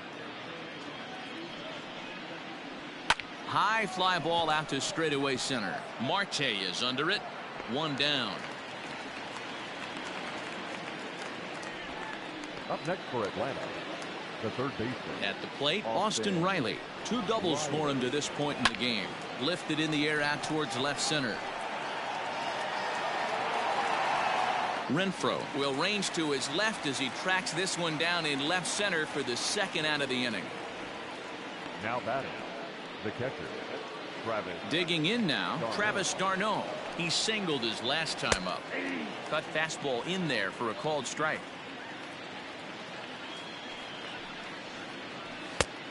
High fly ball out to straightaway center. Marte is under it. 1 down. Up next for Atlanta, the third baseman. At the plate, Austin Riley. 2 doubles for him to this point in the game. Lifted in the air out towards left center. Renfroe will range to his left as he tracks this one down in left center for the second out of the inning. Now batting, the catcher, Travis. Digging in now, Travis d'Arnaud. He singled his last time up. Cut fastball in there for a called strike.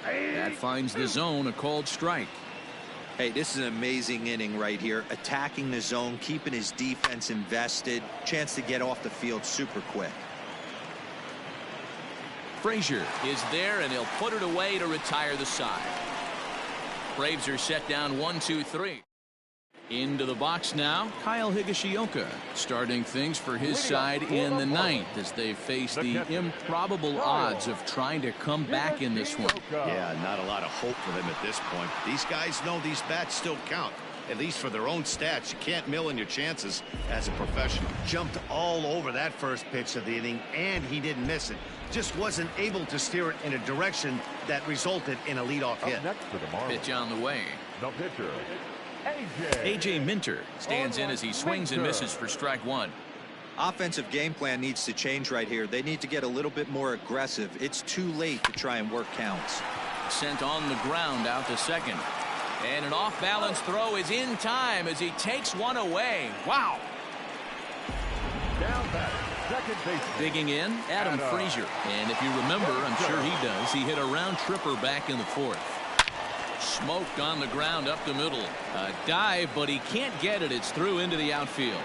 That finds the zone, a called strike. Hey, this is an amazing inning right here. Attacking the zone, keeping his defense invested. Chance to get off the field super quick. Frazier is there, and he'll put it away to retire the side. Braves are set down 1-2-3. Into the box now, Kyle Higashioka starting things for his side in the ninth as they face the improbable odds of trying to come back in this one. Yeah, not a lot of hope for them at this point. These guys know these bats still count, at least for their own stats. You can't mill in your chances as a professional. Jumped all over that first pitch of the inning, and he didn't miss it. Just wasn't able to steer it in a direction that resulted in a leadoff hit. Next for the Marlins, Pitch on the way. the pitcher, A.J. Minter stands in as he swings and misses for strike 1. Offensive game plan needs to change right here. They need to get a little bit more aggressive. It's too late to try and work counts. Sent on the ground out to second. And an off-balance throw is in time as he takes one away. Wow. down batter, second baseman. Digging in, Adam Frazier. And if you remember, I'm sure he does, he hit a round tripper back in the 4th. Smoked on the ground up the middle. A dive, but he can't get it. It's through into the outfield.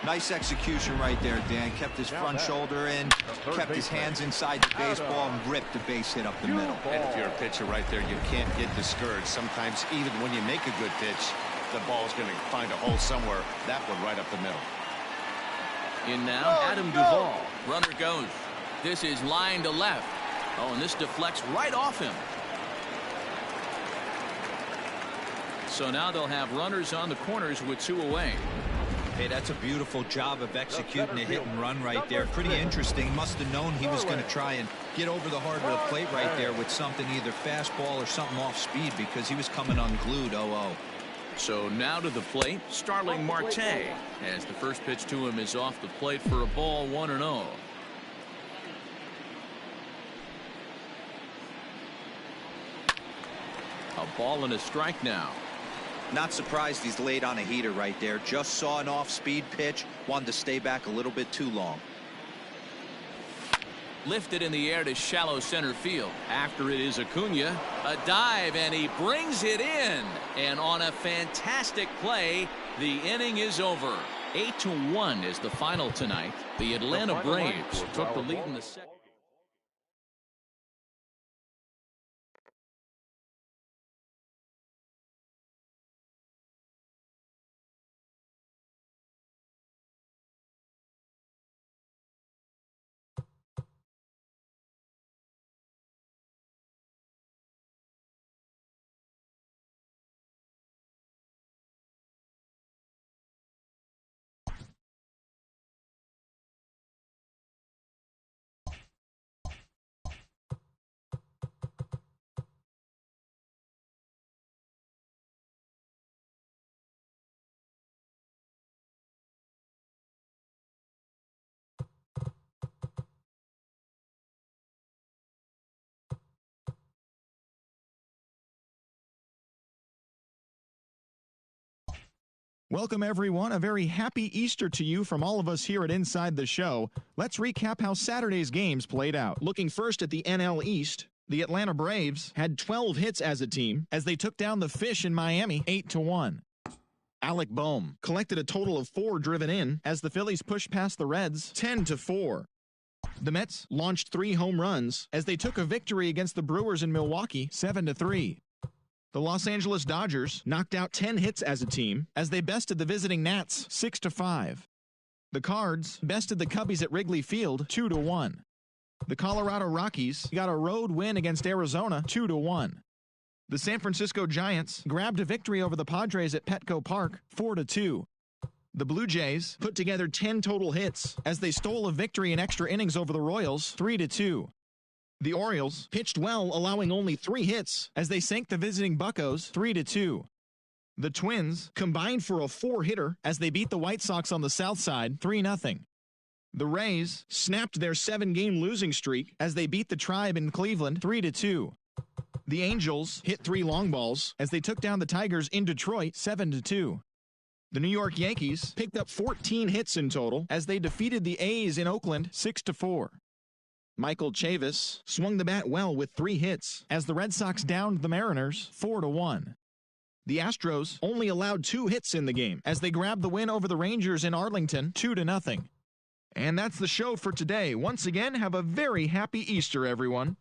Nice execution right there, Dan. Kept his front shoulder in, kept his hands inside the baseball, and ripped the base hit up the middle. And if you're a pitcher right there, you can't get discouraged. Sometimes even when you make a good pitch, the ball's going to find a hole somewhere. That one right up the middle. In now, Adam Duvall. Runner goes. This is line to left. Oh, and this deflects right off him. So now they'll have runners on the corners with 2 away. Hey, that's a beautiful job of executing a hit and run right there. Pretty interesting. Must have known he was going to try and get over the heart of the plate right there with something, either fastball or something off speed, because he was coming unglued. 0-0. So now to the plate, Starling Marte, as the first pitch to him is off the plate for a ball, 1-0. A ball and a strike now. Not surprised he's laid on a heater right there. Just saw an off-speed pitch. Wanted to stay back a little bit too long. Lifted in the air to shallow center field. After it is Acuna. A dive, and he brings it in. And on a fantastic play, the inning is over. 8-1 is the final tonight. The Atlanta Braves took the lead in the second. Welcome, everyone. A very happy Easter to you from all of us here at Inside the Show. Let's recap how Saturday's games played out. Looking first at the NL East, The Atlanta Braves had 12 hits as a team as they took down the Fish in Miami 8-1. Alec Bohm collected a total of 4 driven in as the Phillies pushed past the Reds 10-4. The Mets launched 3 home runs as they took a victory against the Brewers in Milwaukee 7-3. The Los Angeles Dodgers knocked out 10 hits as a team as they bested the visiting Nats 6-5. The Cards bested the Cubbies at Wrigley Field 2-1. The Colorado Rockies got a road win against Arizona 2-1. The San Francisco Giants grabbed a victory over the Padres at Petco Park 4-2. The Blue Jays put together 10 total hits as they stole a victory in extra innings over the Royals 3-2. The Orioles pitched well, allowing only 3 hits as they sank the visiting Buccos 3-2. The Twins combined for a 4-hitter as they beat the White Sox on the south side 3-0. The Rays snapped their 7-game losing streak as they beat the Tribe in Cleveland 3-2. The Angels hit 3 long balls as they took down the Tigers in Detroit 7-2. The New York Yankees picked up 14 hits in total as they defeated the A's in Oakland 6-4. Michael Chavis swung the bat well with 3 hits as the Red Sox downed the Mariners 4-1. The Astros only allowed 2 hits in the game as they grabbed the win over the Rangers in Arlington 2-0. And that's the show for today. Once again, have a very happy Easter, everyone.